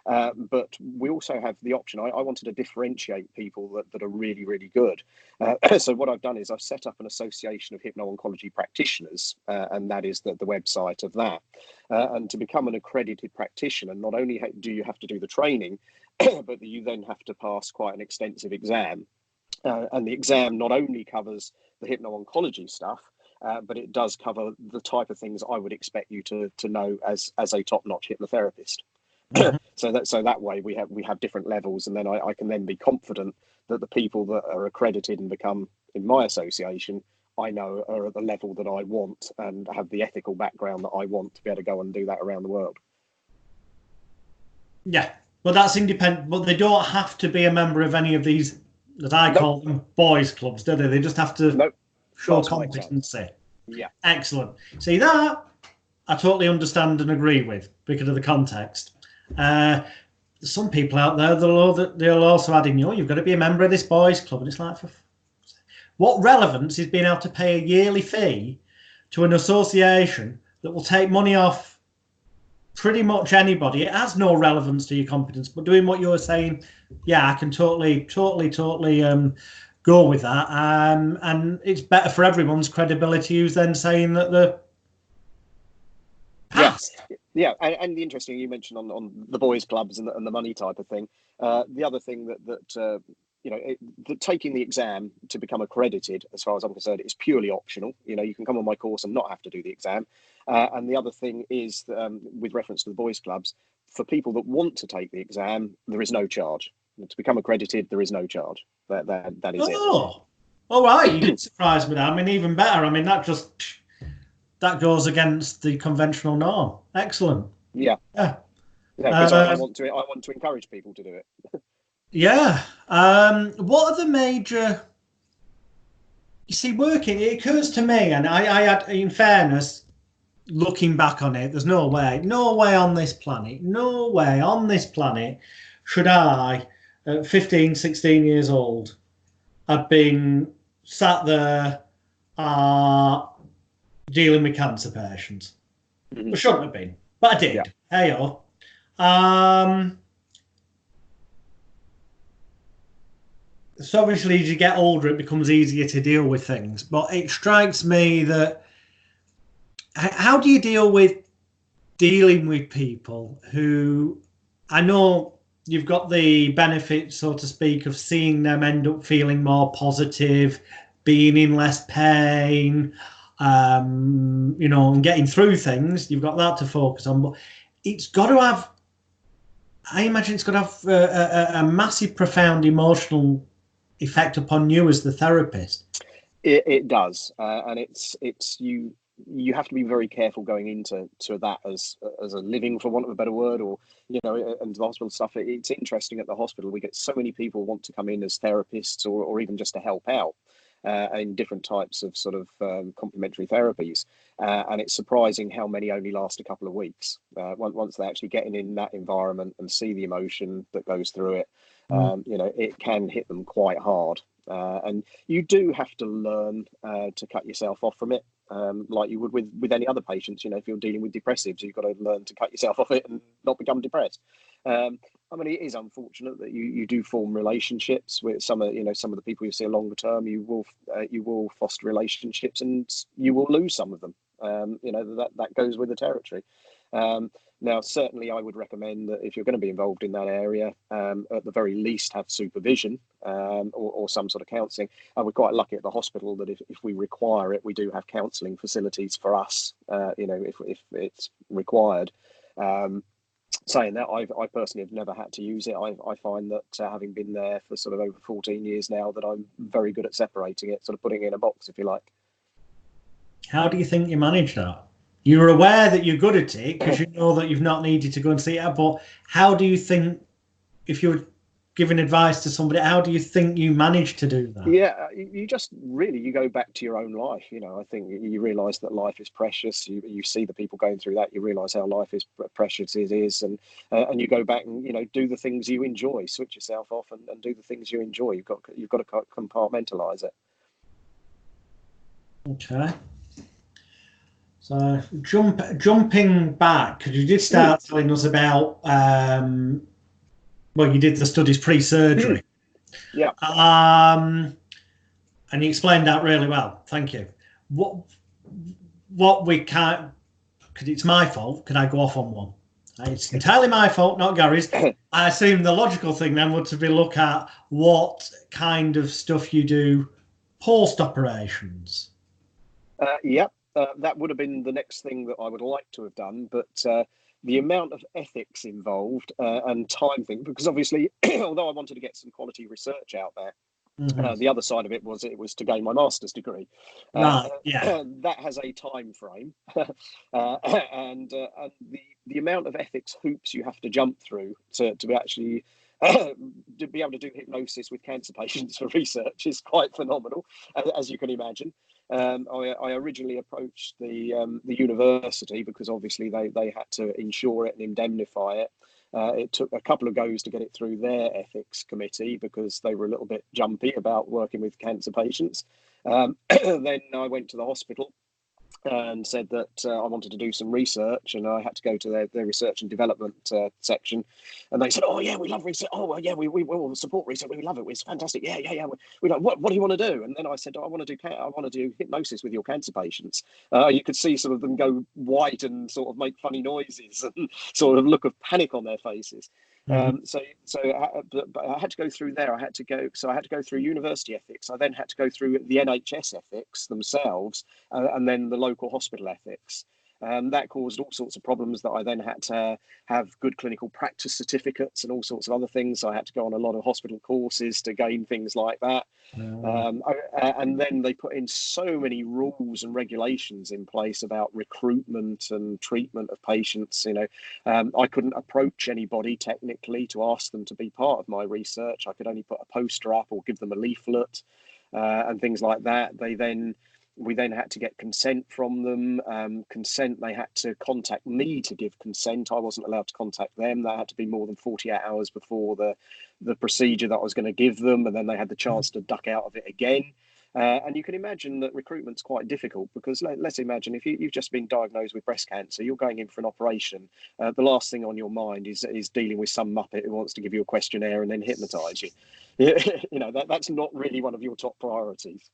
But we also have the option. I wanted to differentiate people that are really, really good. So what I've done is I've set up an association of hypno-oncology practitioners, and that is the website of that. And to become an accredited practitioner, not only do you have to do the training, but you then have to pass quite an extensive exam. And the exam not only covers the hypno-oncology stuff, but it does cover the type of things I would expect you to know as a top-notch hypnotherapist. So that way we have different levels, and then I can then be confident that the people that are accredited and become in my association, I know are at the level that I want and have the ethical background that I want to be able to go and do that around the world. Yeah, well, that's independent, but they don't have to be a member of any of these, that I call them, boys clubs, do they? They just have to show competency. Yeah. Excellent. See, that I totally understand and agree with because of the context. Some people out there, they'll also add in, you've got to be a member of this boys club, and it's like, what relevance is being able to pay a yearly fee to an association that will take money off pretty much anybody? It has no relevance to your competence, but doing what you're saying, yeah, I can totally go with that. And it's better for everyone's credibility who's then saying that they're passed. Yeah, and the interesting, you mentioned on the boys clubs and the money type of thing. The other thing that taking the exam to become accredited, as far as I'm concerned, is purely optional. You can come on my course and not have to do the exam. And the other thing is, with reference to the boys clubs, for people that want to take the exam, there is no charge. To become accredited, there is no charge. That is it. Oh, all right. You did surprise me. I mean, even better. I mean, that goes against the conventional norm. Excellent. Yeah. Because I want to encourage people to do it. Yeah. What are the major? You see, working. It occurs to me, and I had, in fairness, looking back on it, there's no way on this planet, should I, at 15, 16 years old, have been sat there dealing with cancer patients. Mm-hmm. I shouldn't have been, but I did. Yeah. So obviously, as you get older, it becomes easier to deal with things. But it strikes me that how do you dealing with people who, I know you've got the benefit, so to speak, of seeing them end up feeling more positive, being in less pain, and getting through things. You've got that to focus on, but it's got to have, I imagine it's got to have a massive, profound emotional effect upon you as the therapist. It does, and it's you have to be very careful going into that as a living, for want of a better word, or and the hospital stuff. It's interesting at the hospital, we get so many people want to come in as therapists or even just to help out in different types of sort of complementary therapies, and it's surprising how many only last a couple of weeks. Once they're actually getting in that environment and see the emotion that goes through it, it can hit them quite hard. And you do have to learn to cut yourself off from it, like you would with any other patients. If you're dealing with depressives, you've got to learn to cut yourself off it and not become depressed. I mean, it is unfortunate that you do form relationships with some of the people you see longer term. You will foster relationships, and you will lose some of them. That goes with the territory. Now, certainly, I would recommend that if you're going to be involved in that area, at the very least, have supervision or some sort of counselling. And we're quite lucky at the hospital that if we require it, we do have counselling facilities for us, if it's required. Saying that, I personally have never had to use it. I find that having been there for sort of over 14 years now, that I'm very good at separating it, sort of putting it in a box, if you like. How do you think you manage that? You're aware that you're good at it because you know that you've not needed to go and see it, but how do you think if you were giving advice to somebody, how do you think you managed to do that? Yeah, you just really, you go back to your own life. You know, I think you realise that life is precious. You see the people going through that. You realise how life is precious it is, and you go back and, you know, do the things you enjoy. Switch yourself off and do the things you enjoy. You've got to compartmentalise it. Okay. So jumping back, because you did start telling us about well, you did the studies pre-surgery. Yeah. And you explained that really well. Thank you. What we can't, because it's my fault, can I go off on one? It's entirely my fault, not Garry's. I assume the logical thing then would to be look at what kind of stuff you do post-operations. Yep. That would have been the next thing that I would like to have done, but the amount of ethics involved and time thing, because obviously, although I wanted to get some quality research out there, the other side of it was to gain my master's degree. That has a time frame, and the amount of ethics hoops you have to jump through to actually to be able to do hypnosis with cancer patients for research is quite phenomenal, as you can imagine. I originally approached the university because obviously they had to insure it and indemnify it. It took a couple of goes to get it through their ethics committee because they were a little bit jumpy about working with cancer patients. Then I went to the hospital and said that I wanted to do some research, and I had to go to their research and development section, and they said, "Oh yeah, we love research. Oh well, yeah, we will support research. We love it. It's fantastic. Yeah. We like, what do you want to do?" And then I said, "I want to do hypnosis with your cancer patients." You could see some of them go white and sort of make funny noises and sort of look of panic on their faces. So I had to go through there. I had to go through university ethics. I then had to go through the NHS ethics themselves, and then the local hospital ethics. That caused all sorts of problems that I then had to have good clinical practice certificates and all sorts of other things. So I had to go on a lot of hospital courses to gain things like that. And then they put in so many rules and regulations in place about recruitment and treatment of patients. You know, I couldn't approach anybody technically to ask them to be part of my research. I could only put a poster up or give them a leaflet and things like that. We then had to get consent from them. They had to contact me to give consent. I wasn't allowed to contact them. That had to be more than 48 hours before the procedure that I was going to give them. And then they had the chance to duck out of it again. And you can imagine that recruitment's quite difficult because let's imagine if you've just been diagnosed with breast cancer, you're going in for an operation. The last thing on your mind is dealing with some muppet who wants to give you a questionnaire and then hypnotize you. You know, that's not really one of your top priorities.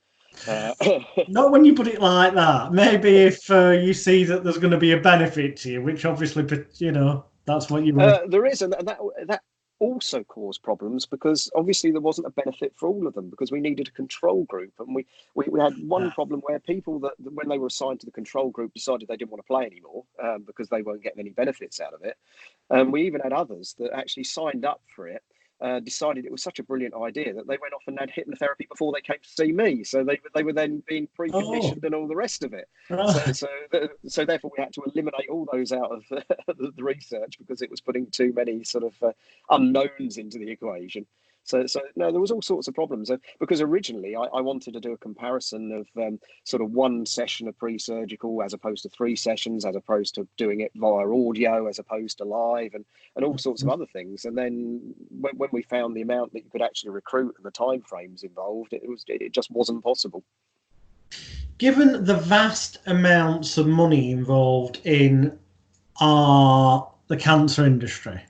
Not when you put it like that. Maybe if you see that there's going to be a benefit to you, which obviously, you know, that's what you want. There is, and that also caused problems because obviously there wasn't a benefit for all of them because we needed a control group, and we had one problem where people that when they were assigned to the control group decided they didn't want to play anymore because they weren't getting any benefits out of it. We even had others that actually signed up for it. Decided it was such a brilliant idea that they went off and had hypnotherapy before they came to see me. So they were then being preconditioned and all the rest of it. Right. So therefore we had to eliminate all those out of the research because it was putting too many sort of unknowns into the equation. So no, there was all sorts of problems because originally I wanted to do a comparison of sort of one session of pre-surgical as opposed to 3 sessions, as opposed to doing it via audio, as opposed to live, and all sorts of other things. And then when we found the amount that you could actually recruit and the time frames involved, it just wasn't possible. Given the vast amounts of money involved in the cancer industry.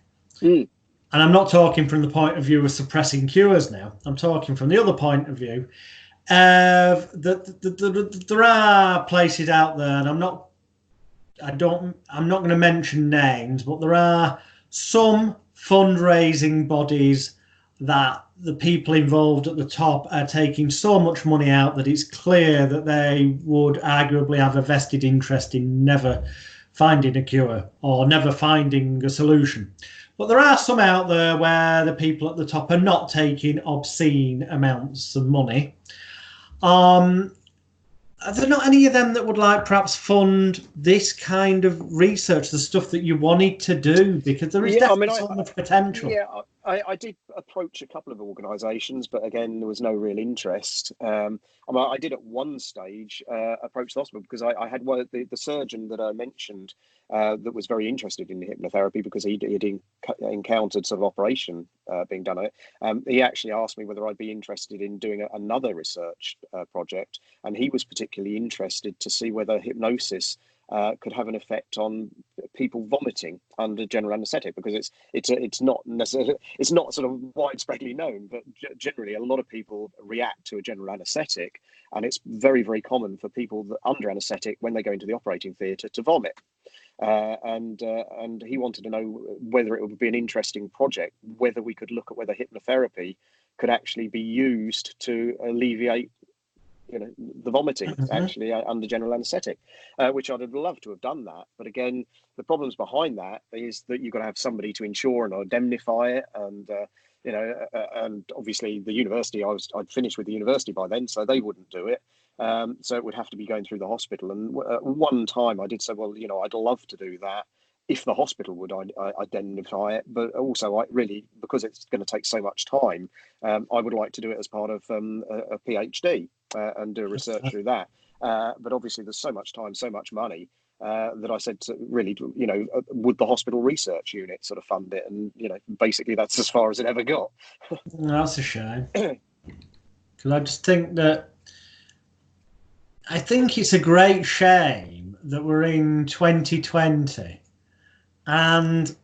And I'm not talking from the point of view of suppressing cures now. I'm talking from the other point of view. There are places out there, and I'm not going to mention names, but there are some fundraising bodies that the people involved at the top are taking so much money out that it's clear that they would arguably have a vested interest in never finding a cure or never finding a solution. But there are some out there where the people at the top are not taking obscene amounts of money. Are there not any of them that would like perhaps fund this kind of research, the stuff that you wanted to do? Because there is definitely so much potential. Yeah, I did approach a couple of organisations, but again, there was no real interest. I did at one stage approach the hospital because I had the surgeon that I mentioned that was very interested in hypnotherapy because he'd encountered sort of operation being done on it. He actually asked me whether I'd be interested in doing another research project, and he was particularly interested to see whether hypnosis could have an effect on people vomiting under general anaesthetic, because it's not necessarily, it's not sort of widespreadly known, but generally a lot of people react to a general anaesthetic, and it's very, very common for people that under anaesthetic, when they go into the operating theatre, to vomit. And he wanted to know whether it would be an interesting project, whether we could look at whether hypnotherapy could actually be used to alleviate the vomiting actually under general anaesthetic, which I'd have loved to have done that. But again, the problems behind that is that you've got to have somebody to insure and indemnify it, and and obviously the university, I'd finished with the university by then, so they wouldn't do it. So it would have to be going through the hospital. And one time I did say, well, I'd love to do that if the hospital would identify it, but also really, because it's going to take so much time, I would like to do it as part of a PhD and do research through that. But obviously there's so much time, so much money, that I said really, would the hospital research unit sort of fund it? And, basically that's as far as it ever got. That's a shame. Because I just think it's a great shame that we're in 2020 and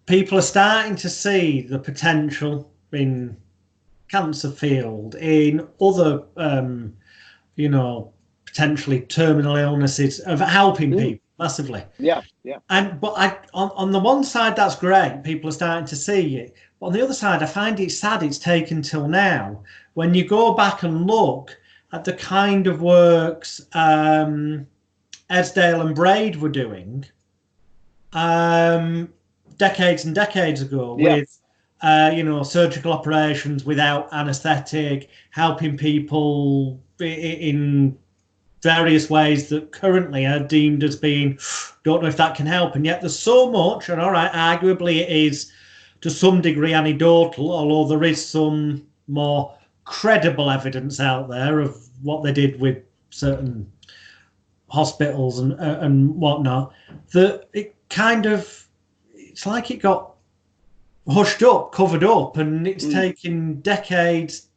people are starting to see the potential in cancer field, in other, potentially terminal illnesses, of helping people massively. Yeah. But on the one side, that's great. People are starting to see it. But on the other side, I find it sad it's taken till now. When you go back and look at the kind of works Esdale and Braid were doing decades and decades ago with surgical operations without anaesthetic, helping people in various ways that currently are deemed as being, don't know if that can help. And yet there's so much, and all right, arguably it is to some degree anecdotal, although there is some more credible evidence out there of what they did with certain hospitals and whatnot, that it kind of, it's like it got hushed up, covered up, and it's taken decades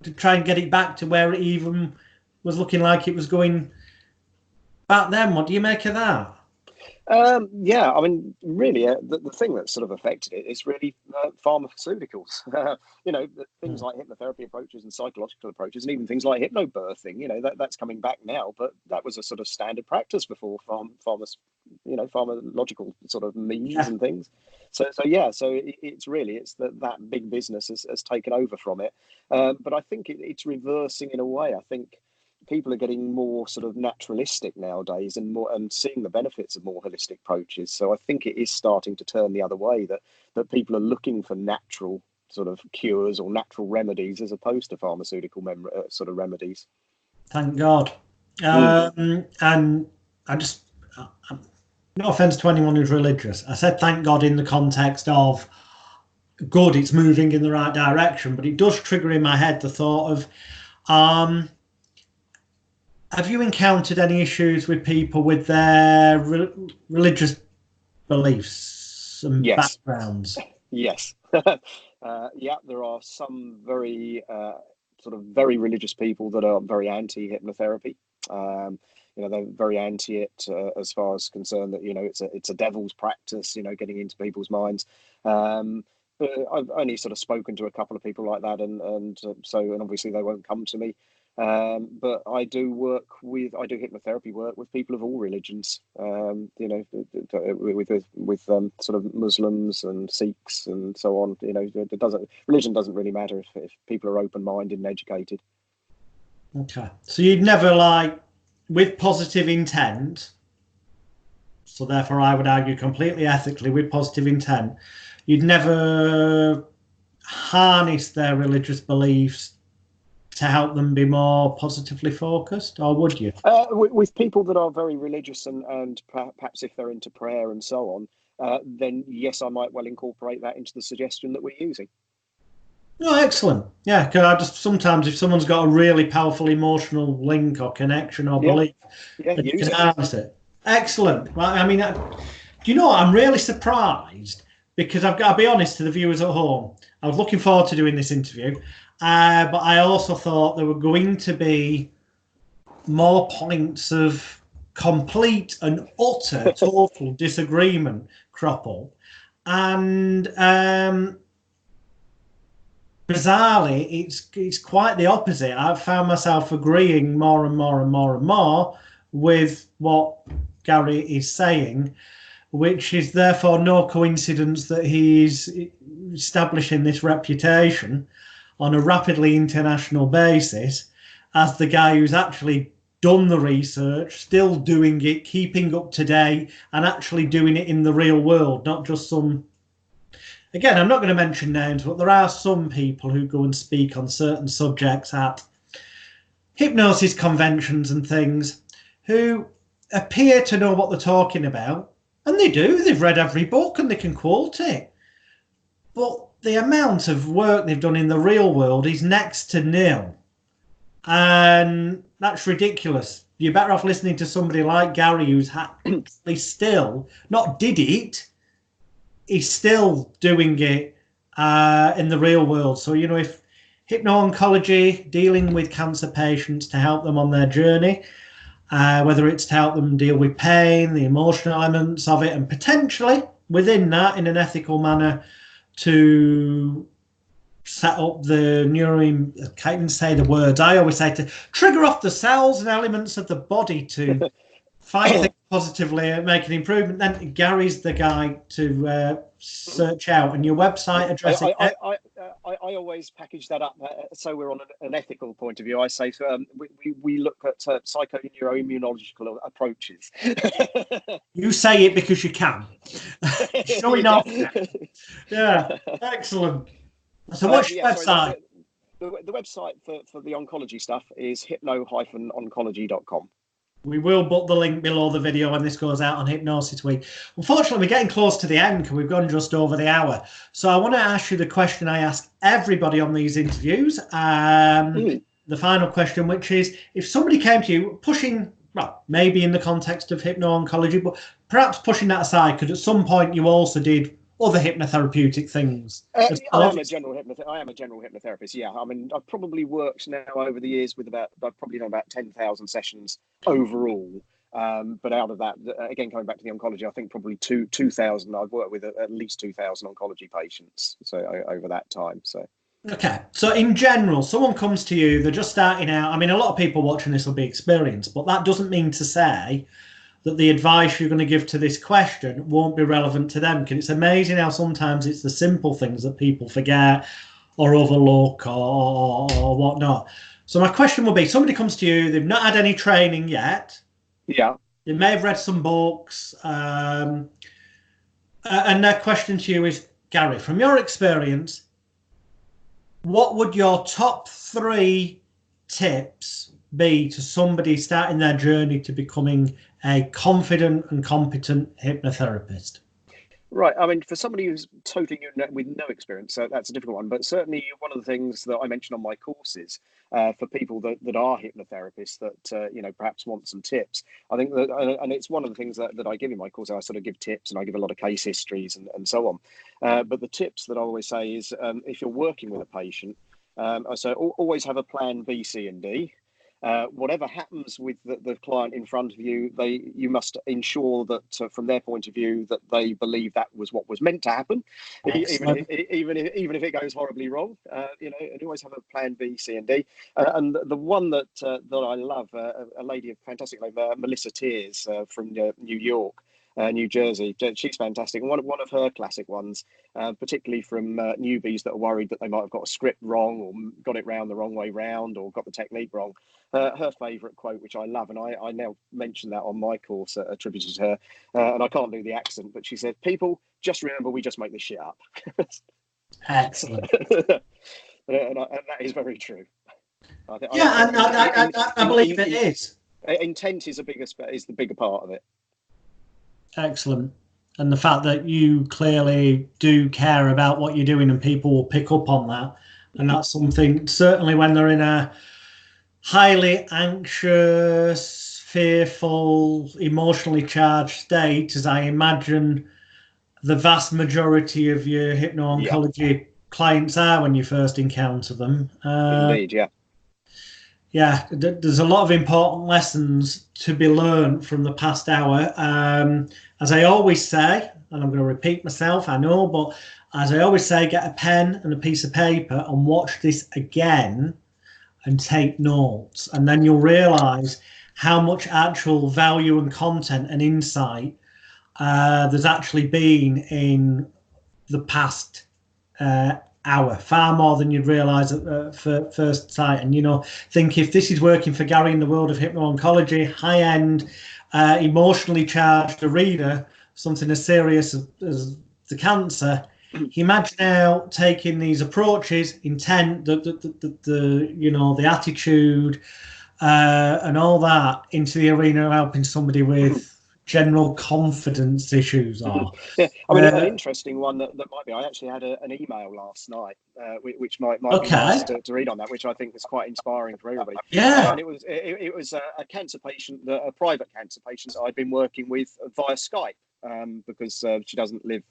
to try and get it back to where it even was looking like it was going back then. What do you make of that? Yeah, I mean, really, the thing that sort of affected it is really pharmaceuticals. Things like hypnotherapy approaches and psychological approaches, and even things like hypnobirthing. That's coming back now, but that was a sort of standard practice before pharmacological sort of means and things. So it's really that big business has taken over from it. But I think it's reversing in a way. I think people are getting more sort of naturalistic nowadays and seeing the benefits of more holistic approaches. So I think it is starting to turn the other way, that people are looking for natural sort of cures or natural remedies as opposed to pharmaceutical sort of remedies. Thank God. And I just, no offense to anyone who's religious, I said thank God in the context of good, it's moving in the right direction, but it does trigger in my head the thought of, have you encountered any issues with people with their religious beliefs and backgrounds? Yes. Yeah, there are some very sort of very religious people that are very anti-hypnotherapy. They're very anti it as far as concerned that it's a devil's practice. Getting into people's minds. But I've only sort of spoken to a couple of people like that, and obviously they won't come to me. But I do hypnotherapy work with people of all religions, with sort of Muslims and Sikhs and so on. Religion doesn't really matter if people are open-minded and educated. Okay, so you'd never with positive intent. So therefore, I would argue completely ethically with positive intent. You'd never harness their religious beliefs to help them be more positively focused, or would you? With people that are very religious and perhaps if they're into prayer and so on, then yes, I might well incorporate that into the suggestion that we're using. Oh, excellent. Yeah, because I just sometimes if someone's got a really powerful emotional link or connection or belief, you use can it. harness it. Excellent. Well, I mean, do you know what? I'm really surprised because I've got to be honest to the viewers at home. I was looking forward to doing this interview, but I also thought there were going to be more points of complete and utter total disagreement crop up. And bizarrely, it's quite the opposite. I've found myself agreeing more and more and more and more with what Garry is saying, which is therefore no coincidence that he is establishing this reputation on a rapidly international basis as the guy who's actually done the research, still doing it, keeping up to date, and actually doing it in the real world, not just some. Again, I'm not going to mention names, but there are some people who go and speak on certain subjects at hypnosis conventions and things who appear to know what they're talking about. And they do. They've read every book and they can quote it. But the amount of work they've done in the real world is next to nil. And that's ridiculous. You're better off listening to somebody like Garry, who's actually still not did it. He's still doing it in the real world. So, you know, if Hypno Oncology, dealing with cancer patients to help them on their journey, whether it's to help them deal with pain, the emotional elements of it, and potentially within that, in an ethical manner, to set up the I can't even say the words. I always say to trigger off the cells and elements of the body to fight things positively and make an improvement. Then Garry's the guy to search out. And your website address. I always package that up so we're on an ethical point of view. I say we look at psychoneuroimmunological approaches. You say it because you can. Showing off. Yeah, excellent. So what's your website? The website for the oncology stuff is hypno-oncology.com. We will put the link below the video when this goes out on Hypnosis Week. Unfortunately, we're getting close to the end because we've gone just over the hour. So I want to ask you the question I ask everybody on these interviews. The final question, which is, if somebody came to you pushing, well, maybe in the context of hypno-oncology, but perhaps pushing that aside, because at some point you also did other hypnotherapeutic things. I am a general hypnotherapist. Yeah, I mean, I've probably worked now over the years with I've probably done about 10,000 sessions overall. But out of that, again, coming back to the oncology, I think probably 2,000. I've worked with at least 2,000 oncology patients. So over that time. So. Okay, so in general, someone comes to you, they're just starting out. I mean, a lot of people watching this will be experienced, but that doesn't mean to say that the advice you're going to give to this question won't be relevant to them. Because it's amazing how sometimes it's the simple things that people forget or overlook or whatnot. So my question will be, somebody comes to you, they've not had any training yet. Yeah. They may have read some books. And their question to you is, Garry, from your experience, what would your top 3 tips be to somebody starting their journey to becoming a confident and competent hypnotherapist? Right. I mean, for somebody who's totally new with no experience, that's a difficult one. But certainly one of the things that I mentioned on my courses for people that are hypnotherapists that, perhaps want some tips. I think that, and it's one of the things that I give in my course. I sort of give tips and I give a lot of case histories and so on. But the tips that I always say is if you're working with a patient, I say always have a plan B, C, and D. Whatever happens with the client in front of you, you must ensure that from their point of view that they believe that was what was meant to happen, even if it goes horribly wrong. And always have a plan B, C, and D. And the one that I love, a lady of fantastic name, Melissa Tears from New York. New Jersey. She's fantastic. And one of her classic ones, particularly from newbies that are worried that they might have got a script wrong or got it round the wrong way round or got the technique wrong. Her favourite quote, which I love, and I now mention that on my course attributed to her, and I can't do the accent, but she said, "People, just remember we just make this shit up." Excellent. and that is very true. I believe it is. Intent is the bigger part of it. Excellent. and the fact that you clearly do care about what you're doing and people will pick up on that. And that's something, certainly when they're in a highly anxious, fearful, emotionally charged state, as I imagine the vast majority of your Hypno Oncology clients are when you first encounter them. Indeed, yeah. Yeah, there's a lot of important lessons to be learned from the past hour. As I always say, and I'm going to repeat myself, I know, but as I always say, get a pen and a piece of paper and watch this again and take notes. And then you'll realize how much actual value and content and insight there's actually been in the past hour, far more than you'd realize at first sight. And, you know, think if this is working for Garry in the world of hypno-oncology, high-end, emotionally charged arena, something as serious as the cancer, imagine now taking these approaches, intent, the attitude, and all that into the arena of helping somebody with general confidence issues are. Yeah, I mean, an interesting one that might be. I actually had an email last night, which might be nice to read on that, which I think is quite inspiring for everybody. Yeah, and it was a cancer patient, a private cancer patient that I'd been working with via Skype because she doesn't live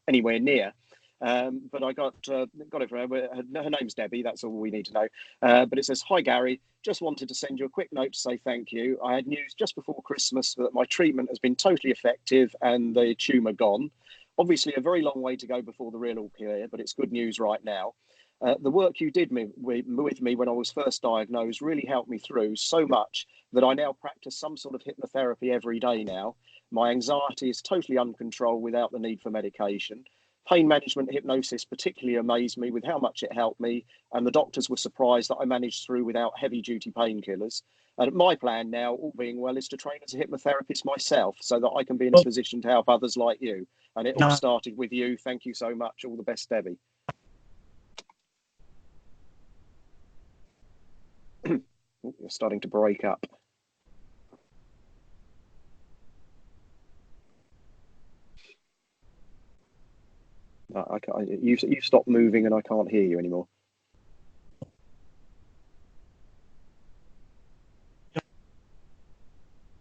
anywhere near. But I got it from her. Her name's Debbie. That's all we need to know. But it says, "Hi Garry, just wanted to send you a quick note to say thank you. I had news just before Christmas that my treatment has been totally effective and the tumour gone. Obviously, a very long way to go before the real all clear, but it's good news right now. The work you did with me when I was first diagnosed really helped me through so much that I now practice some sort of hypnotherapy every day now. My anxiety is totally uncontrolled without the need for medication. Pain management hypnosis particularly amazed me with how much it helped me, and the doctors were surprised that I managed through without heavy-duty painkillers. And my plan now, all being well, is to train as a hypnotherapist myself so that I can be in a position to help others like you. And it all started with you. Thank you so much. All the best, Debbie." You're starting to break up. You've stopped moving and I can't hear you anymore.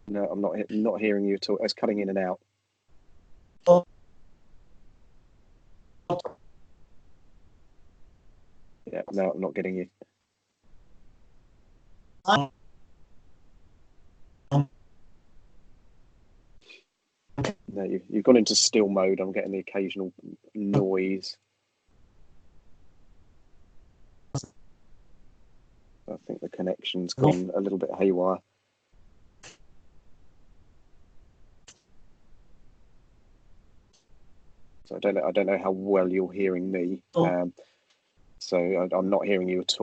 No, I'm not hearing you at all. It's cutting in and out. Yeah, no, I'm not getting you. No, you've gone into still mode. I'm getting the occasional noise. I think the connection's gone a little bit haywire. So I don't know how well you're hearing me. So I'm not hearing you at all.